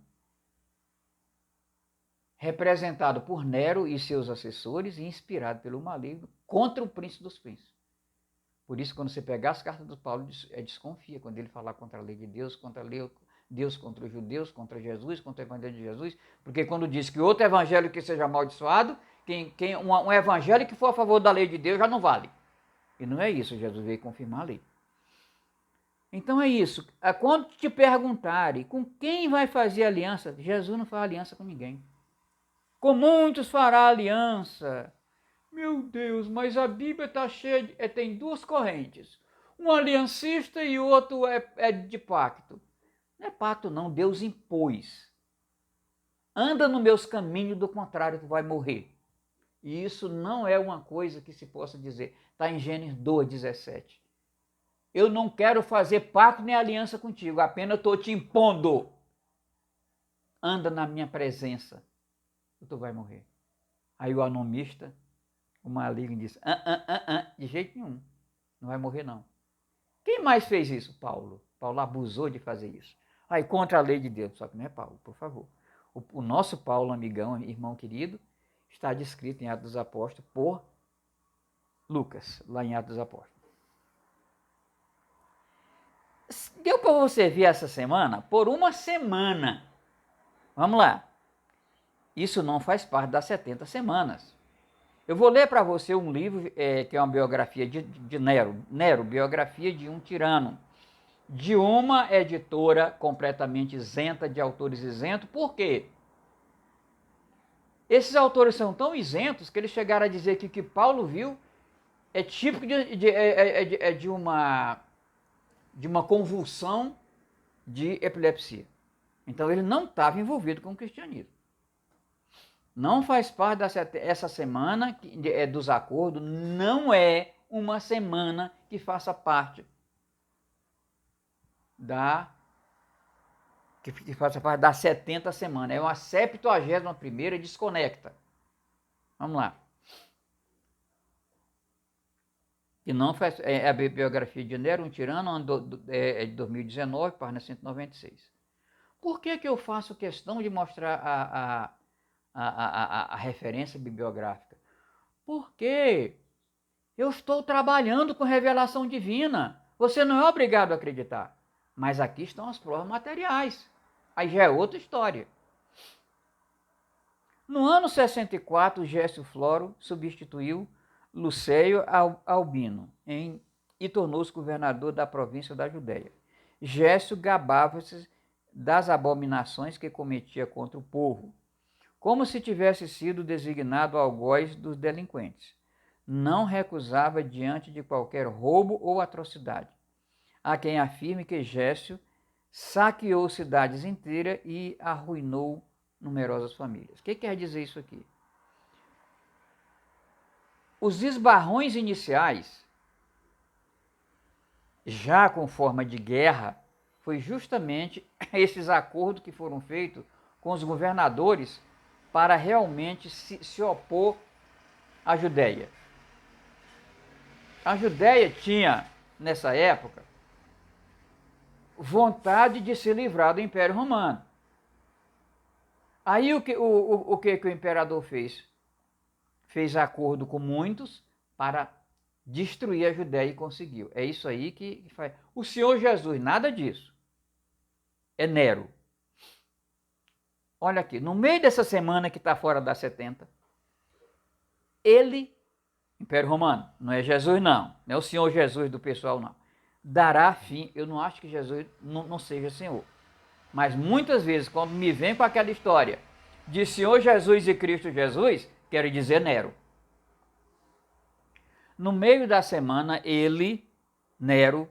representado por Nero e seus assessores e inspirado pelo maligno contra o príncipe dos príncipes. Por isso, quando você pegar as cartas do Paulo, desconfia quando ele falar contra a lei de Deus, contra a lei, Deus contra os judeus, contra Jesus, contra o evangelho de Jesus, porque quando diz que outro evangelho que seja amaldiçoado, um evangelho que for a favor da lei de Deus já não vale. E não é isso, Jesus veio confirmar a lei. Então é isso, quando te perguntarem com quem vai fazer aliança, Jesus não faz aliança com ninguém. Com muitos fará aliança. Meu Deus, mas a Bíblia está cheia tem 2 correntes. Um aliancista e o outro é de pacto. Não é pacto não, Deus impôs. Anda nos meus caminhos, do contrário tu vai morrer. E isso não é uma coisa que se possa dizer. Está em Gênesis 2:17. Eu não quero fazer pacto nem aliança contigo, apenas estou te impondo. Anda na minha presença, tu vai morrer. Aí o anomista, o maligno, disse, de jeito nenhum, não vai morrer não. Quem mais fez isso? Paulo. Paulo abusou de fazer isso. Aí contra a lei de Deus, só que não é Paulo, por favor. O nosso Paulo, amigão, irmão querido, está descrito em Atos dos Apóstolos por Lucas, lá em Atos dos Apóstolos. Deu para você ver essa semana? Por uma semana. Vamos lá. Isso não faz parte das 70 semanas. Eu vou ler para você um livro que é uma biografia de Nero, biografia de um tirano, de uma editora completamente isenta, de autores isentos. Por quê? Esses autores são tão isentos que eles chegaram a dizer que o que Paulo viu é típico de uma convulsão de epilepsia. Então ele não estava envolvido com o cristianismo. Não faz parte essa semana dos acordos, não é uma semana que faça parte que faça parte das 70 semanas. É uma 71ª desconecta. Vamos lá. E não faz, é a biografia de Nero, um tirano, de 2019, página 196. Por que eu faço questão de mostrar a referência bibliográfica? Porque eu estou trabalhando com revelação divina. Você não é obrigado a acreditar. Mas aqui estão as provas materiais. Aí já é outra história. No ano 64, Gércio Floro substituiu Lucéio Albino e tornou-se governador da província da Judéia. Gércio gabava-se das abominações que cometia contra o povo, como se tivesse sido designado algoz dos delinquentes. Não recusava diante de qualquer roubo ou atrocidade. Há quem afirme que Gércio saqueou cidades inteiras e arruinou numerosas famílias. O que quer dizer isso aqui? Os esbarrões iniciais, já com forma de guerra, foi justamente esses acordos que foram feitos com os governadores para realmente se opor à Judéia. A Judéia tinha, nessa época, vontade de se livrar do Império Romano. Aí o que o imperador fez? fez acordo com muitos para destruir a Judéia e conseguiu. É isso aí que faz. O Senhor Jesus, nada disso. É Nero. Olha aqui, no meio dessa semana que está fora das 70, ele, Império Romano, não é Jesus não é o Senhor Jesus do pessoal não, dará fim. Eu não acho que Jesus não seja Senhor, mas muitas vezes quando me vem com aquela história de Senhor Jesus e Cristo Jesus, quero dizer Nero. No meio da semana, ele, Nero,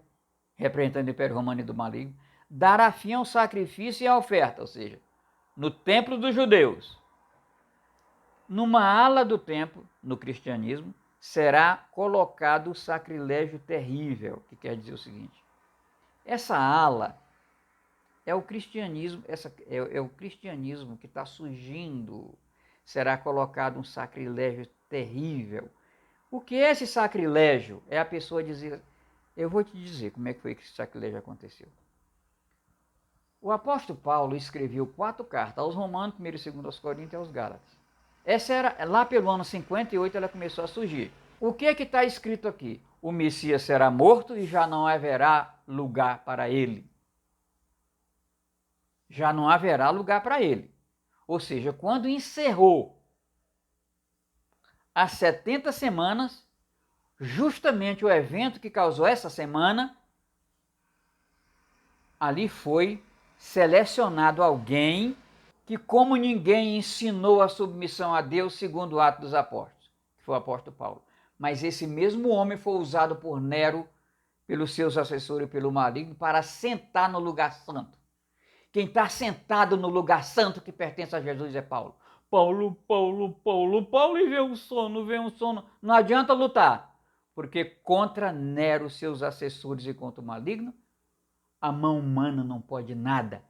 representando o Império Romano e do Maligno, dará fim ao sacrifício e à oferta, ou seja, no templo dos judeus. Numa ala do templo, no cristianismo, será colocado o sacrilégio terrível, que quer dizer o seguinte: essa ala é o cristianismo, é o cristianismo que está surgindo. Será colocado um sacrilégio terrível. O que é esse sacrilégio? É a pessoa dizer, eu vou te dizer como é que foi que esse sacrilégio aconteceu. O apóstolo Paulo escreveu 4 cartas aos Romanos, 1ª e 2ª aos Coríntios e aos Gálatas. Essa era, lá pelo ano 58 ela começou a surgir. O que é que está escrito aqui? O Messias será morto e já não haverá lugar para ele. Já não haverá lugar para ele. Ou seja, quando encerrou as 70 semanas, justamente o evento que causou essa semana, ali foi selecionado alguém que, como ninguém, ensinou a submissão a Deus segundo o Atos dos Apóstolos, que foi o apóstolo Paulo. Mas esse mesmo homem foi usado por Nero, pelos seus assessores e pelo maligno, para sentar no lugar santo. Quem está sentado no lugar santo que pertence a Jesus é Paulo. Paulo, e vem um sono. Não adianta lutar, porque contra Nero, seus assessores e contra o maligno, a mão humana não pode nada.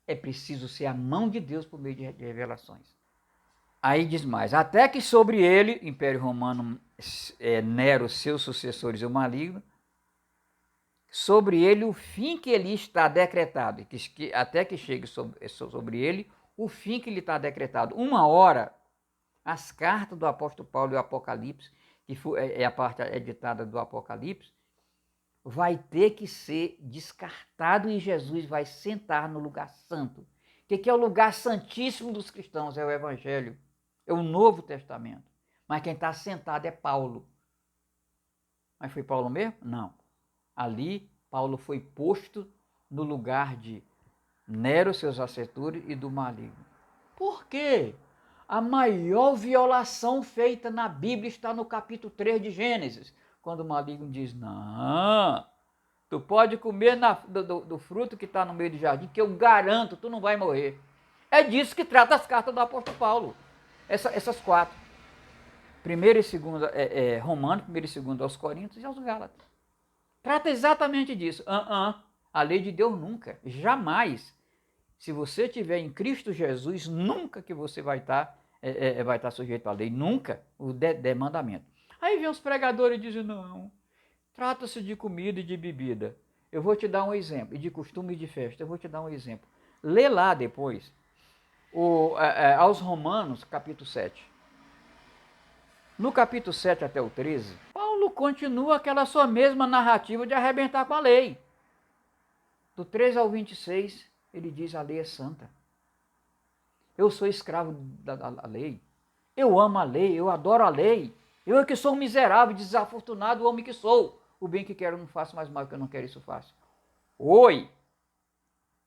É preciso ser a mão de Deus por meio de revelações. Aí diz mais, até que sobre ele, Império Romano, Nero, seus sucessores e o maligno, sobre ele o fim que ele está decretado, até que chegue sobre ele o fim que lhe está decretado. Uma hora, as cartas do apóstolo Paulo e o Apocalipse, que é a parte editada do Apocalipse, vai ter que ser descartado e Jesus vai sentar no lugar santo. O que é o lugar santíssimo dos cristãos? É o Evangelho, é o Novo Testamento. Mas quem está sentado é Paulo. Mas foi Paulo mesmo? Não. Ali, Paulo foi posto no lugar de Nero, seus assessores e do maligno. Por quê? A maior violação feita na Bíblia está no capítulo 3 de Gênesis, quando o maligno diz, não, tu pode comer do fruto que está no meio do jardim, que eu garanto, tu não vai morrer. É disso que trata as cartas do apóstolo Paulo, essas 4. 1ª e 2ª, Romanos, 1ª e 2ª aos Coríntios e aos Gálatas. Trata exatamente disso. A lei de Deus nunca, jamais. Se você estiver em Cristo Jesus, nunca que você vai estar sujeito à lei. Nunca o mandamento. Aí vem os pregadores e dizem, não, trata-se de comida e de bebida. Eu vou te dar um exemplo. E de costume e de festa. Eu vou te dar um exemplo. Lê lá depois, aos Romanos, capítulo 7. No capítulo 7 até o 13, Paulo continua aquela sua mesma narrativa de arrebentar com a lei. Do 13 ao 26, ele diz, a lei é santa. Eu sou escravo da lei. Eu amo a lei, eu adoro a lei. Eu é que sou um miserável, desafortunado, o homem que sou. O bem que quero não faço, mais mal que eu não quero isso faço. Oi!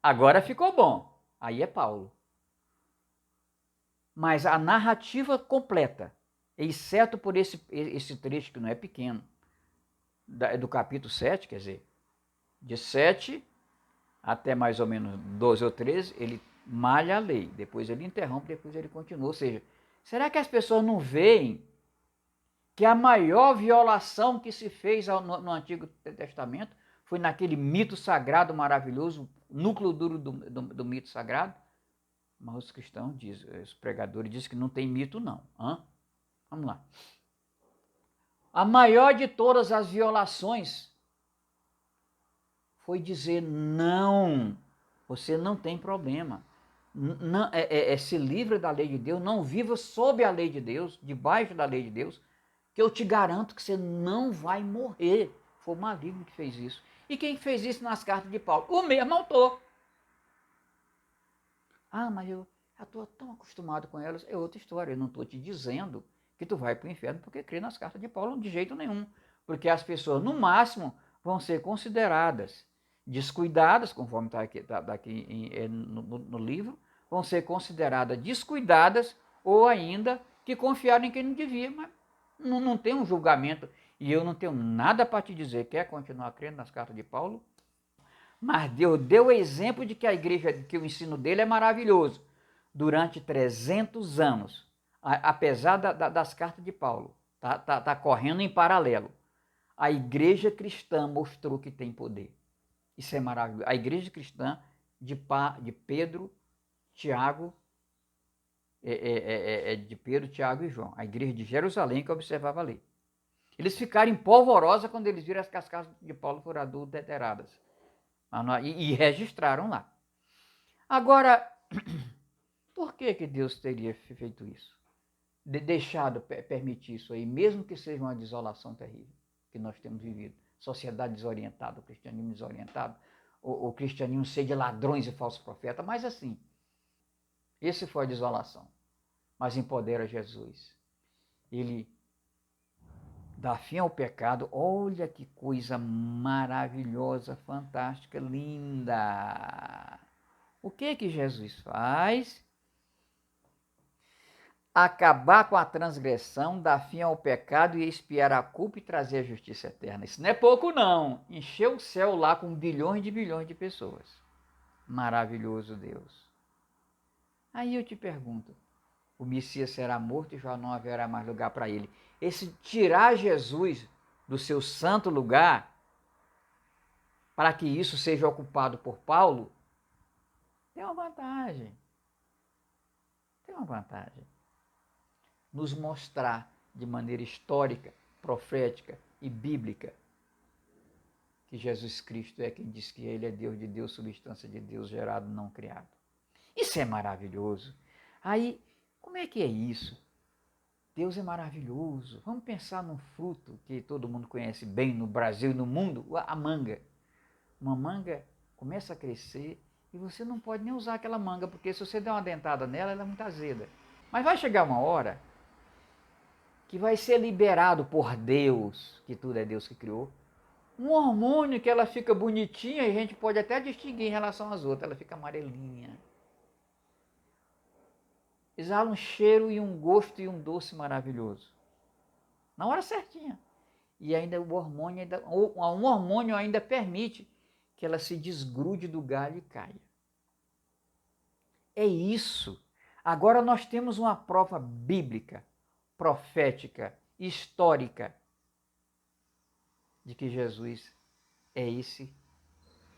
Agora ficou bom. Aí é Paulo. Mas a narrativa completa, exceto por esse trecho que não é pequeno, do capítulo 7, quer dizer, de 7 até mais ou menos 12 ou 13, ele malha a lei, depois ele interrompe, depois ele continua. Ou seja, será que as pessoas não veem que a maior violação que se fez no Antigo Testamento foi naquele mito sagrado maravilhoso, núcleo duro do mito sagrado? Mas os cristãos dizem, os pregadores dizem que não tem mito não. Vamos lá. A maior de todas as violações foi dizer, não, você não tem problema. Se livre da lei de Deus, não viva sob a lei de Deus, debaixo da lei de Deus, que eu te garanto que você não vai morrer. Foi o maligno que fez isso. E quem fez isso nas cartas de Paulo? O mesmo autor. Ah, mas eu já estou tão acostumado com elas. É outra história. Eu não estou te dizendo que tu vai para o inferno porque crê nas cartas de Paulo de jeito nenhum. Porque as pessoas, no máximo, vão ser consideradas descuidadas, conforme está aqui no livro, vão ser consideradas descuidadas ou ainda que confiaram em quem não devia. Mas não tem um julgamento. E eu não tenho nada para te dizer. Quer continuar crendo nas cartas de Paulo? Mas Deus deu o exemplo de que a igreja, que o ensino dele é maravilhoso. Durante 300 anos, apesar das cartas de Paulo, tá correndo em paralelo. A igreja cristã mostrou que tem poder. Isso é maravilhoso. A igreja cristã de Pedro, Tiago, de Pedro, Tiago e João. A igreja de Jerusalém que eu observava ali. Eles ficaram polvorosa quando eles viram que as cartas de Paulo foram adulteradas. E registraram lá. Agora, por que Deus teria feito isso? Deixado, permitir isso aí, mesmo que seja uma desolação terrível que nós temos vivido. Sociedade desorientada, o cristianismo desorientado, o cristianismo cheio de ladrões e falsos profetas, mas assim, esse foi a desolação. Mas empodera Jesus. Ele dá fim ao pecado. Olha que coisa maravilhosa, fantástica, linda. O que Jesus faz? Acabar com a transgressão, dar fim ao pecado e expiar a culpa e trazer a justiça eterna. Isso não é pouco não. Encheu o céu lá com bilhões de pessoas. Maravilhoso Deus. Aí eu te pergunto, o Messias será morto e já não haverá mais lugar para ele. Esse tirar Jesus do seu santo lugar, para que isso seja ocupado por Paulo, tem uma vantagem. Tem uma vantagem. Nos mostrar de maneira histórica, profética e bíblica que Jesus Cristo é quem diz que ele é Deus de Deus, substância de Deus, gerado, não criado. Isso é maravilhoso. Aí, como é que é isso? Deus é maravilhoso. Vamos pensar num fruto que todo mundo conhece bem no Brasil e no mundo, a manga. Uma manga começa a crescer e você não pode nem usar aquela manga, porque se você der uma dentada nela, ela é muito azeda. Mas vai chegar uma hora que vai ser liberado por Deus, que tudo é Deus que criou, um hormônio que ela fica bonitinha e a gente pode até distinguir em relação às outras, ela fica amarelinha. Exala um cheiro e um gosto e um doce maravilhoso. Na hora certinha. E ainda um hormônio ainda permite que ela se desgrude do galho e caia. É isso. Agora nós temos uma prova bíblica, profética, histórica, de que Jesus é esse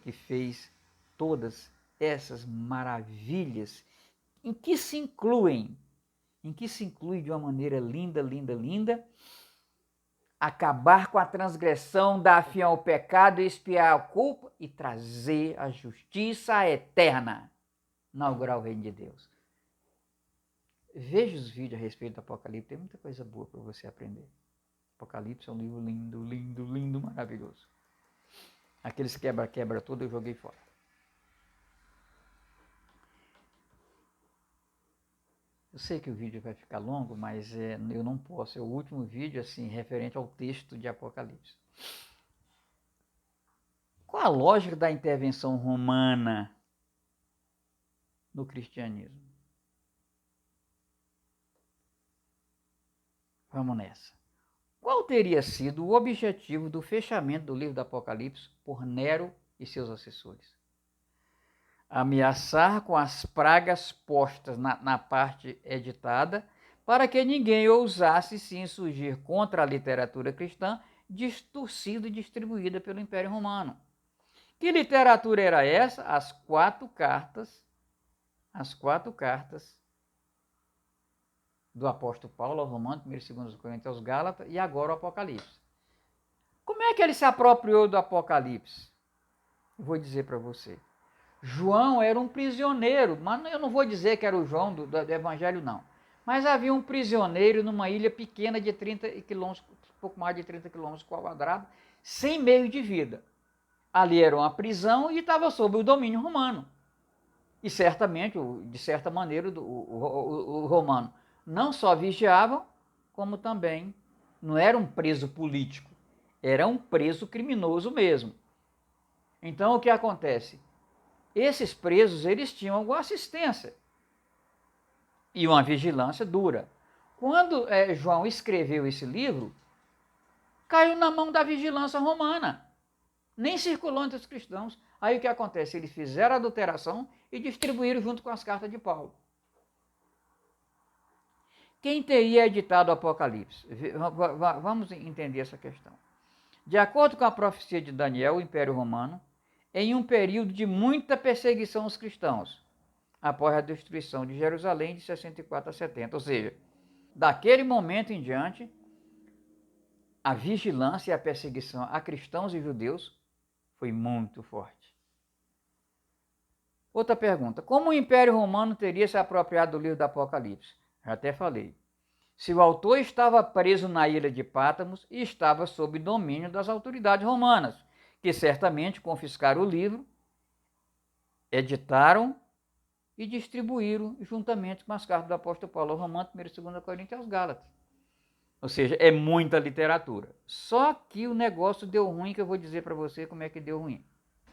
que fez todas essas maravilhas, em que se inclui de uma maneira linda, linda, linda, acabar com a transgressão, dar fim ao pecado, expiar a culpa e trazer a justiça eterna, inaugurar o reino de Deus. Veja os vídeos a respeito do Apocalipse, tem muita coisa boa para você aprender. Apocalipse é um livro lindo, lindo, lindo, maravilhoso. Aqueles quebra-quebra tudo eu joguei fora. Eu sei que o vídeo vai ficar longo, mas eu não posso. É o último vídeo assim referente ao texto de Apocalipse. Qual a lógica da intervenção romana no cristianismo? Vamos nessa. Qual teria sido o objetivo do fechamento do livro do Apocalipse por Nero e seus assessores? Ameaçar com as pragas postas na parte editada, para que ninguém ousasse se insurgir contra a literatura cristã distorcida e distribuída pelo Império Romano. Que literatura era essa? As quatro cartas do apóstolo Paulo aos Romanos, 1º e 2º Coríntios aos Gálatas e agora o Apocalipse. Como é que ele se apropriou do Apocalipse? Eu vou dizer para você. João era um prisioneiro, mas eu não vou dizer que era o João do Evangelho, não. Mas havia um prisioneiro numa ilha pequena de 30 quilômetros, pouco mais de 30 quilômetros quadrados, sem meio de vida. Ali era uma prisão e estava sob o domínio romano. E certamente, de certa maneira, o romano não só vigiavam, como também não era um preso político, era um preso criminoso mesmo. Então o que acontece? Esses presos, eles tinham alguma assistência e uma vigilância dura. Quando João escreveu esse livro, caiu na mão da vigilância romana. Nem circulou entre os cristãos. Aí o que acontece? Eles fizeram a adulteração e distribuíram junto com as cartas de Paulo. Quem teria editado o Apocalipse? Vamos entender essa questão. De acordo com a profecia de Daniel, o Império Romano, em um período de muita perseguição aos cristãos, após a destruição de Jerusalém de 64 a 70. Ou seja, daquele momento em diante, a vigilância e a perseguição a cristãos e judeus foi muito forte. Outra pergunta: como o Império Romano teria se apropriado do livro do Apocalipse? Já até falei. Se o autor estava preso na ilha de Pátmos e estava sob domínio das autoridades romanas, que certamente confiscaram o livro, editaram e distribuíram juntamente com as cartas do apóstolo Paulo ao Romano, 1 e 2 Coríntios e aos Gálatas. Ou seja, é muita literatura. Só que o negócio deu ruim, que eu vou dizer para você como é que deu ruim.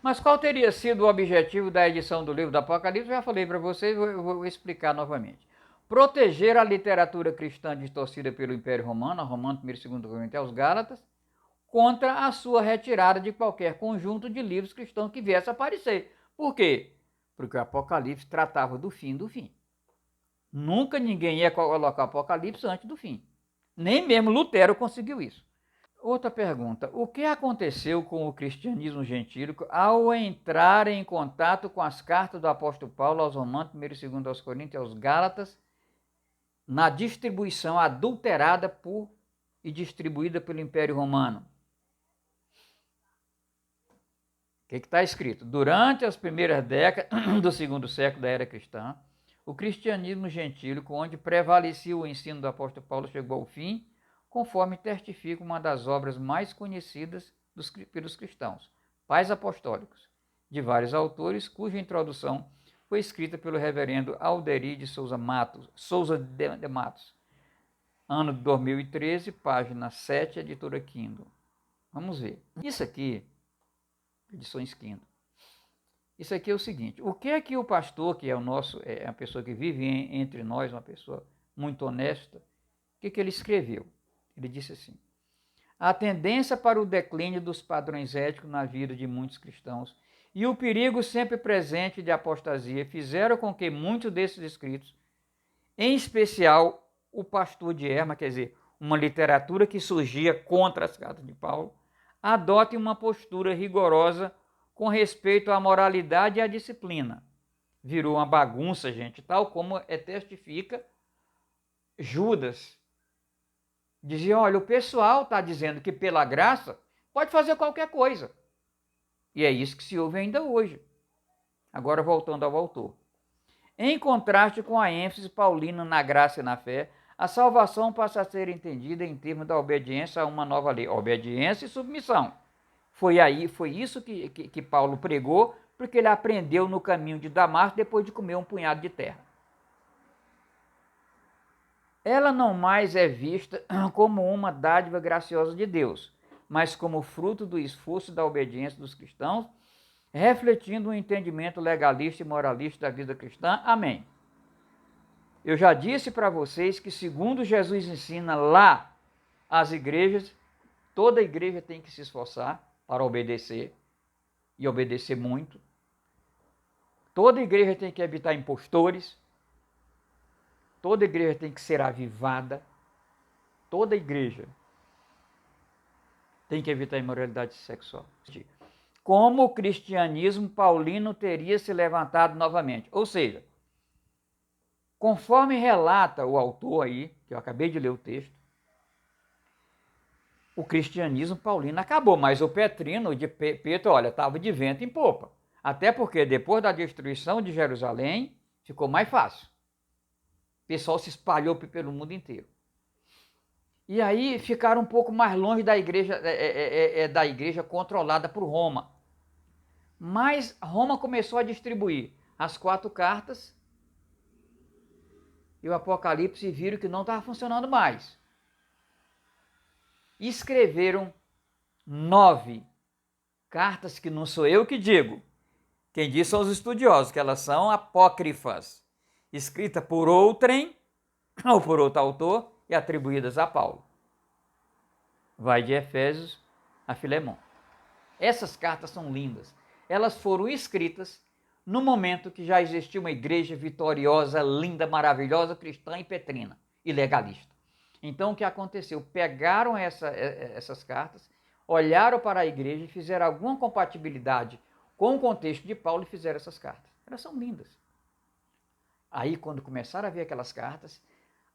Mas qual teria sido o objetivo da edição do livro do Apocalipse? Eu já falei para vocês, eu vou explicar novamente. Proteger a literatura cristã distorcida pelo Império Romano, Romano 1 e 2 Coríntios e aos Gálatas, contra a sua retirada de qualquer conjunto de livros cristãos que viesse a aparecer. Por quê? Porque o Apocalipse tratava do fim do fim. Nunca ninguém ia colocar o Apocalipse antes do fim. Nem mesmo Lutero conseguiu isso. Outra pergunta: o que aconteceu com o cristianismo gentílico ao entrar em contato com as cartas do apóstolo Paulo aos Romanos, 1 e 2 aos Coríntios e aos Gálatas, na distribuição adulterada e distribuída pelo Império Romano? O que está escrito? Durante as primeiras décadas do segundo século da era cristã, o cristianismo gentílico, onde prevalecia o ensino do apóstolo Paulo, chegou ao fim, conforme testifica uma das obras mais conhecidas pelos cristãos, Pais Apostólicos, de vários autores, cuja introdução foi escrita pelo reverendo Alderi de Souza de Matos, ano de 2013, página 7, editora Kindle. Vamos ver. Isso aqui, edições Kindle. Isso aqui é o seguinte: o que é que o pastor, que é a pessoa que vive entre nós, uma pessoa muito honesta, o que ele escreveu? Ele disse assim: a tendência para o declínio dos padrões éticos na vida de muitos cristãos e o perigo sempre presente de apostasia fizeram com que muitos desses escritos, em especial o Pastor de Hermas, quer dizer, uma literatura que surgia contra as cartas de Paulo, adotem uma postura rigorosa com respeito à moralidade e à disciplina. Virou uma bagunça, gente, tal como testifica Judas. Dizia: olha, o pessoal está dizendo que pela graça pode fazer qualquer coisa. E é isso que se ouve ainda hoje. Agora, voltando ao autor. Em contraste com a ênfase paulina na graça e na fé, a salvação passa a ser entendida em termos da obediência a uma nova lei. Obediência e submissão. Foi isso que Paulo pregou, porque ele aprendeu no caminho de Damasco depois de comer um punhado de terra. Ela não mais é vista como uma dádiva graciosa de Deus, mas como fruto do esforço da obediência dos cristãos, refletindo um entendimento legalista e moralista da vida cristã. Amém. Eu já disse para vocês que, segundo Jesus ensina lá as igrejas, toda igreja tem que se esforçar para obedecer, e obedecer muito. Toda igreja tem que evitar impostores. Toda igreja tem que ser avivada. Toda igreja tem que evitar a imoralidade sexual. Como o cristianismo paulino teria se levantado novamente. Ou seja, conforme relata o autor aí, que eu acabei de ler o texto, o cristianismo paulino acabou, mas o Petrino de Pedro, olha, estava de vento em popa. Até porque depois da destruição de Jerusalém, ficou mais fácil. O pessoal se espalhou pelo mundo inteiro. E aí ficaram um pouco mais longe da igreja controlada por Roma. Mas Roma começou a distribuir as 4 cartas e o Apocalipse viram que não estava funcionando mais. Escreveram 9 cartas que não sou eu que digo. Quem diz são os estudiosos, que elas são apócrifas, escritas por outrem ou por outro autor e atribuídas a Paulo. Vai de Efésios a Filemão. Essas cartas são lindas. Elas foram escritas no momento que já existia uma igreja vitoriosa, linda, maravilhosa, cristã e petrina e legalista. Então o que aconteceu? Pegaram essas cartas, olharam para a igreja e fizeram alguma compatibilidade com o contexto de Paulo e fizeram essas cartas. Elas são lindas. Aí quando começaram a ver aquelas cartas,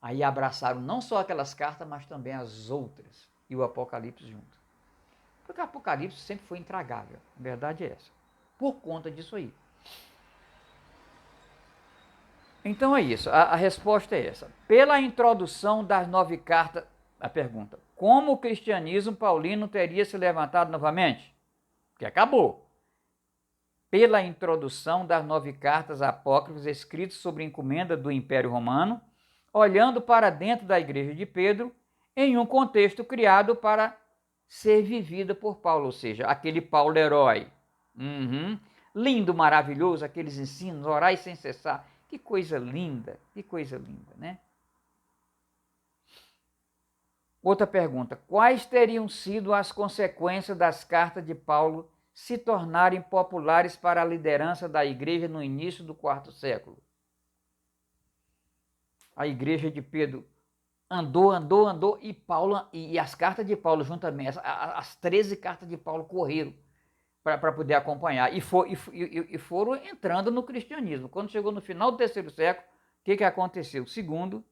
aí abraçaram não só aquelas cartas, mas também as outras e o Apocalipse junto. Porque o Apocalipse sempre foi intragável, a verdade é essa, por conta disso aí. Então é isso, a resposta é essa. Pela introdução das 9 cartas, a pergunta, como o cristianismo paulino teria se levantado novamente? Porque acabou. Pela introdução das 9 cartas apócrifas escritas sobre encomenda do Império Romano, olhando para dentro da igreja de Pedro, em um contexto criado para ser vivida por Paulo, ou seja, aquele Paulo herói. Lindo, maravilhoso, aqueles ensinos, orai sem cessar. Que coisa linda, né? Outra pergunta, quais teriam sido as consequências das cartas de Paulo se tornarem populares para a liderança da igreja no início do 4º século? A igreja de Pedro andou, e Paulo e as cartas de Paulo juntamente, as 13 cartas de Paulo correram para poder acompanhar e foram entrando no cristianismo. Quando chegou no final do 3º século, o que aconteceu? Segundo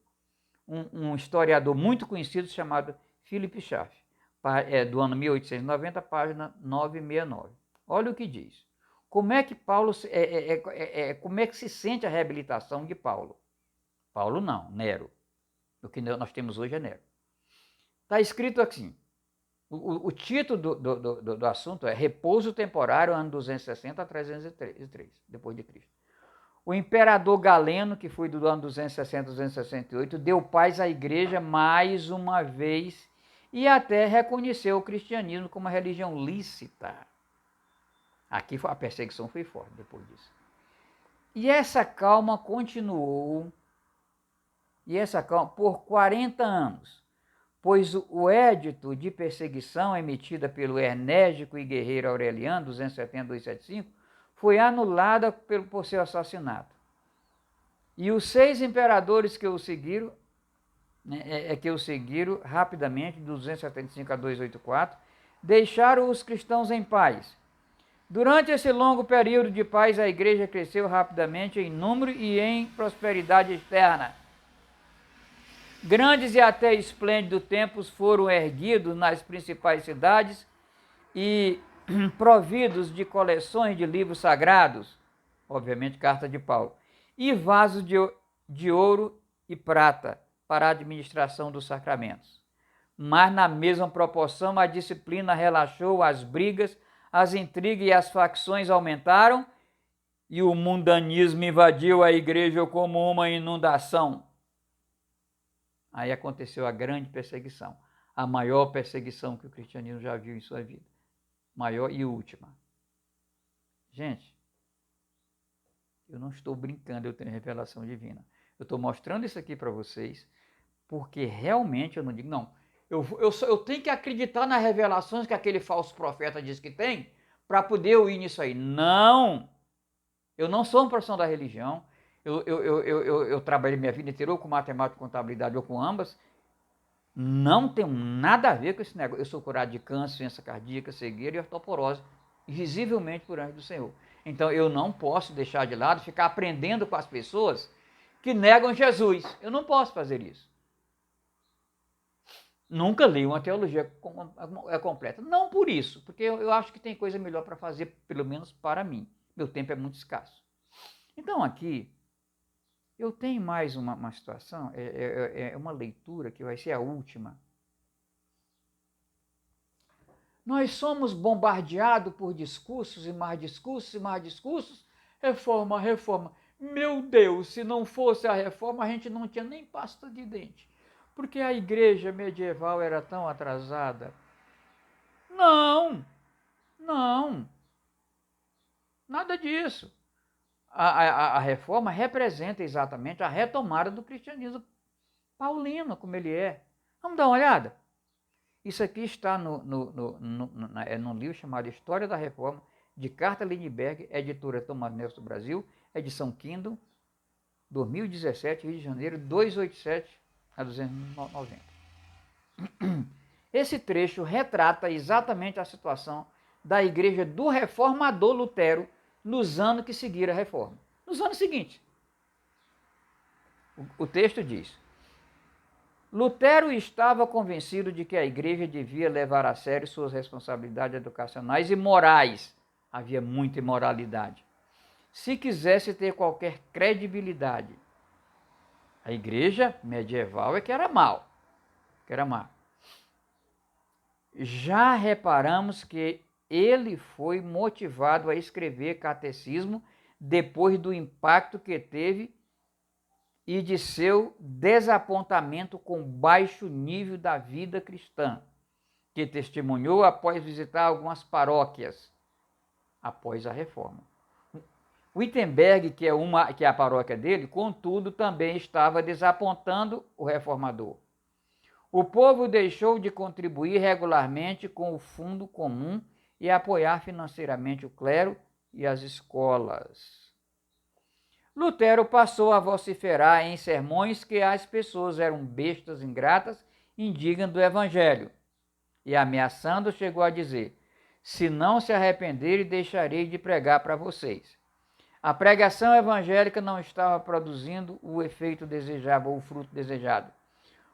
um historiador muito conhecido chamado Philip Schaff, do ano 1890, página 969. Olha o que diz. Como é que Paulo, como é que se sente a reabilitação de Paulo? Paulo não, Nero. O que nós temos hoje é Nero. Está escrito assim, o título do assunto é Repouso Temporário, ano 260 a 303, depois de Cristo. O imperador Galeno, que foi do ano 260 a 268, deu paz à igreja mais uma vez e até reconheceu o cristianismo como uma religião lícita. Aqui a perseguição foi forte depois disso. E essa calma continuou por 40 anos, pois o édito de perseguição emitida pelo enérgico e guerreiro Aureliano, 270-275, foi anulada por seu assassinato. E os 6 imperadores que o seguiram, rapidamente, de 275 a 284, deixaram os cristãos em paz. Durante esse longo período de paz, a igreja cresceu rapidamente em número e em prosperidade externa. Grandes e até esplêndidos templos foram erguidos nas principais cidades e providos de coleções de livros sagrados, obviamente carta de Paulo, e vasos de ouro e prata para a administração dos sacramentos. Mas na mesma proporção a disciplina relaxou, as brigas, as intrigas e as facções aumentaram e o mundanismo invadiu a igreja como uma inundação. Aí aconteceu a grande perseguição, a maior perseguição que o cristianismo já viu em sua vida. Maior e última. Gente, eu não estou brincando, eu tenho revelação divina. Eu estou mostrando isso aqui para vocês, porque realmente eu não digo, não, eu tenho que acreditar nas revelações que aquele falso profeta diz que tem, para poder eu ir nisso aí. Não! Eu não sou um profissional da religião, eu trabalhei minha vida inteira ou com matemática, contabilidade ou com ambas. Não tenho nada a ver com esse negócio. Eu sou curado de câncer, doença cardíaca, cegueira e osteoporose, visivelmente por anjo do Senhor. Então eu não posso deixar de lado, ficar aprendendo com as pessoas que negam Jesus. Eu não posso fazer isso. Nunca li uma teologia completa. Não por isso, porque eu acho que tem coisa melhor para fazer, pelo menos para mim. Meu tempo é muito escasso. Então aqui, eu tenho mais uma situação, é uma leitura que vai ser a última. Nós somos bombardeados por discursos e mais discursos e mais discursos. Reforma, reforma. Meu Deus, se não fosse a reforma, a gente não tinha nem pasta de dente. Porque a igreja medieval era tão atrasada. Não, não, nada disso. A reforma representa exatamente a retomada do cristianismo paulino, como ele é. Vamos dar uma olhada? Isso aqui está num livro chamado História da Reforma, de Carta Lindbergh, editora Thomas Nelson do Brasil, edição Kindle, 2017, Rio de Janeiro, 287 a 290. Esse trecho retrata exatamente a situação da igreja do reformador Lutero nos anos que seguiram a reforma. Nos anos seguintes. O texto diz: Lutero estava convencido de que a igreja devia levar a sério suas responsabilidades educacionais e morais. Havia muita imoralidade. Se quisesse ter qualquer credibilidade. A igreja medieval é que era mal. Já reparamos que ele foi motivado a escrever catecismo depois do impacto que teve e de seu desapontamento com o baixo nível da vida cristã, que testemunhou após visitar algumas paróquias após a reforma. Wittenberg, que é a paróquia dele, contudo, também estava desapontando o reformador. O povo deixou de contribuir regularmente com o fundo comum e apoiar financeiramente o clero e as escolas. Lutero passou a vociferar em sermões que as pessoas eram bestas ingratas, indignas do evangelho, e ameaçando chegou a dizer: se não se arrependerem, deixarei de pregar para vocês. A pregação evangélica não estava produzindo o efeito desejado ou o fruto desejado.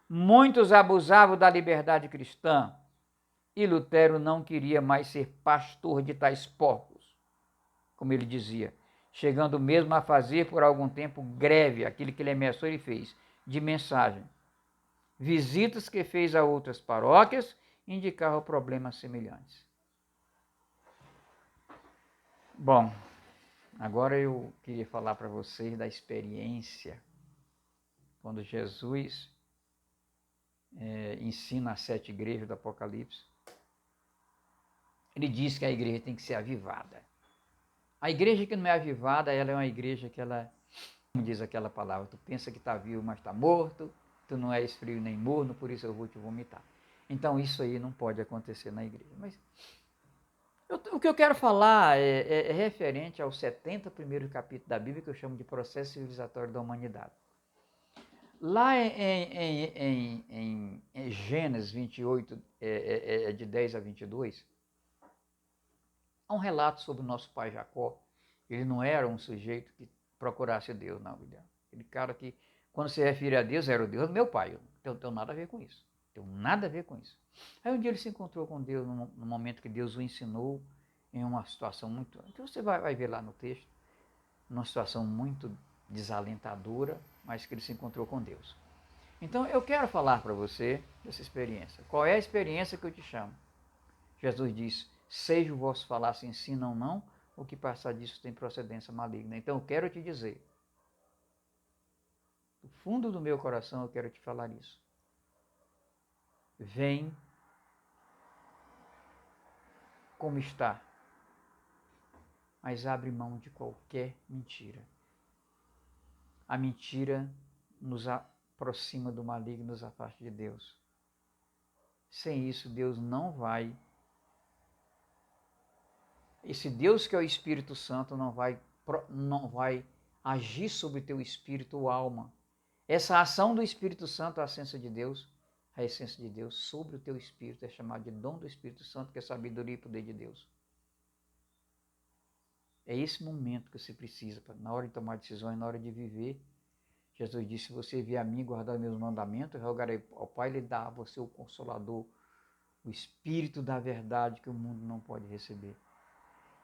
Muitos abusavam da liberdade cristã e Lutero não queria mais ser pastor de tais porcos, como ele dizia, chegando mesmo a fazer por algum tempo greve, aquilo que ele ameaçou ele fez, de mensagem. Visitas que fez a outras paróquias indicavam problemas semelhantes. Bom, agora eu queria falar para vocês da experiência quando Jesus ensina as 7 igrejas do Apocalipse. Ele diz que a igreja tem que ser avivada. A igreja que não é avivada, ela é uma igreja que ela, como diz aquela palavra, tu pensa que está vivo, mas está morto, tu não és frio nem morno, por isso eu vou te vomitar. Então isso aí não pode acontecer na igreja. Mas o que eu quero falar é referente ao 71º capítulo da Bíblia, que eu chamo de processo civilizatório da humanidade. Lá em Gênesis 28, de 10 a 22, há um relato sobre o nosso pai Jacó. Ele não era um sujeito que procurasse Deus, não, William. Aquele cara que, quando se refere a Deus, era o Deus do meu pai. Eu não tenho nada a ver com isso. Tenho nada a ver com isso. Aí um dia ele se encontrou com Deus, no momento que Deus o ensinou, em uma situação muito... Então você vai ver lá no texto, numa situação muito desalentadora, mas que ele se encontrou com Deus. Então eu quero falar para você dessa experiência. Qual é a experiência que eu te chamo? Jesus diz: seja o vosso falar se ensinam ou não, o que passar disso tem procedência maligna. Então eu quero te dizer, do fundo do meu coração eu quero te falar isso. Vem como está, mas abre mão de qualquer mentira. A mentira nos aproxima do maligno, nos afasta de Deus. Sem isso, Deus não vai... Esse Deus que é o Espírito Santo não vai agir sobre teu espírito ou alma. Essa ação do Espírito Santo, a essência de Deus sobre o teu espírito é chamado de dom do Espírito Santo, que é sabedoria e poder de Deus. É esse momento que você precisa, na hora de tomar decisões, na hora de viver. Jesus disse: se você vier a mim guardar meus mandamentos, eu rogarei ao Pai, Ele dá a você o Consolador, o Espírito da verdade que o mundo não pode receber.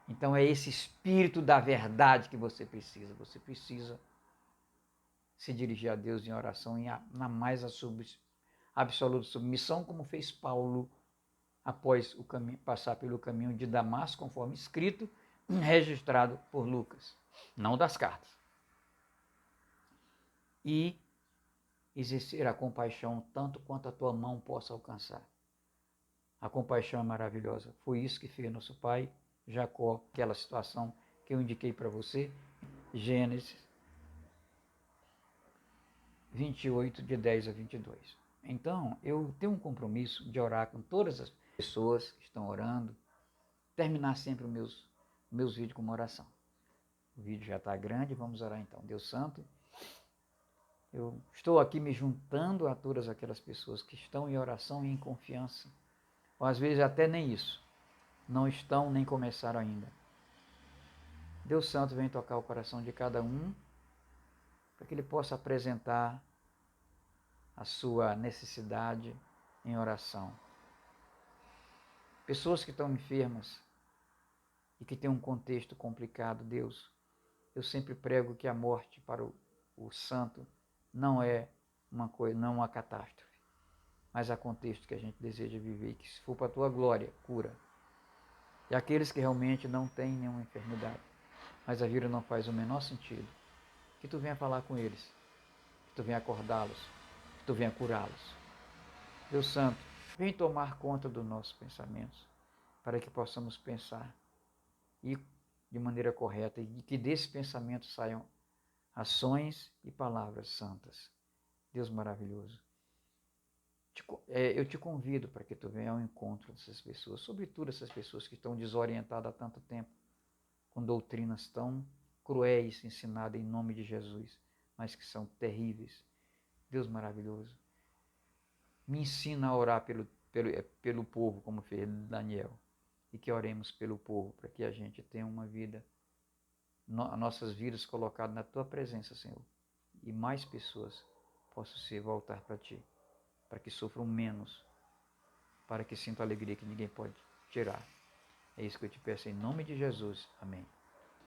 Então é esse espírito da verdade que você precisa. Você precisa se dirigir a Deus em oração na mais absoluta submissão, como fez Paulo após passar pelo caminho de Damasco, conforme escrito, registrado por Lucas, não das cartas. E exercer a compaixão tanto quanto a tua mão possa alcançar. A compaixão é maravilhosa. Foi isso que fez nosso pai Jacó, aquela situação que eu indiquei para você, Gênesis 28, de 10 a 22. Então, eu tenho um compromisso de orar com todas as pessoas que estão orando, terminar sempre os meus vídeos com uma oração. O vídeo já está grande, vamos orar então. Deus Santo, eu estou aqui me juntando a todas aquelas pessoas que estão em oração e em confiança, ou às vezes até nem isso, não estão nem começaram ainda. Deus Santo, vem tocar o coração de cada um, para que ele possa apresentar a sua necessidade em oração. Pessoas que estão enfermas e que têm um contexto complicado, Deus, eu sempre prego que a morte para o santo não é uma coisa, não uma catástrofe, mas há contexto que a gente deseja viver, que se for para a tua glória, cura. E aqueles que realmente não têm nenhuma enfermidade, mas a vida não faz o menor sentido, que tu venha falar com eles, que tu venha acordá-los, que tu venha curá-los. Deus Santo, vem tomar conta dos nossos pensamentos, para que possamos pensar e de maneira correta, e que desse pensamento saiam ações e palavras santas. Deus maravilhoso. Eu te convido para que tu venha ao encontro dessas pessoas, sobretudo essas pessoas que estão desorientadas há tanto tempo, com doutrinas tão cruéis ensinadas em nome de Jesus, mas que são terríveis. Deus maravilhoso, me ensina a orar pelo povo, como fez Daniel, e que oremos pelo povo, para que a gente tenha uma vida, nossas vidas colocadas na tua presença, Senhor, e mais pessoas possam se voltar para ti, para que sofram menos, para que sintam a alegria que ninguém pode tirar. É isso que eu te peço em nome de Jesus. Amém.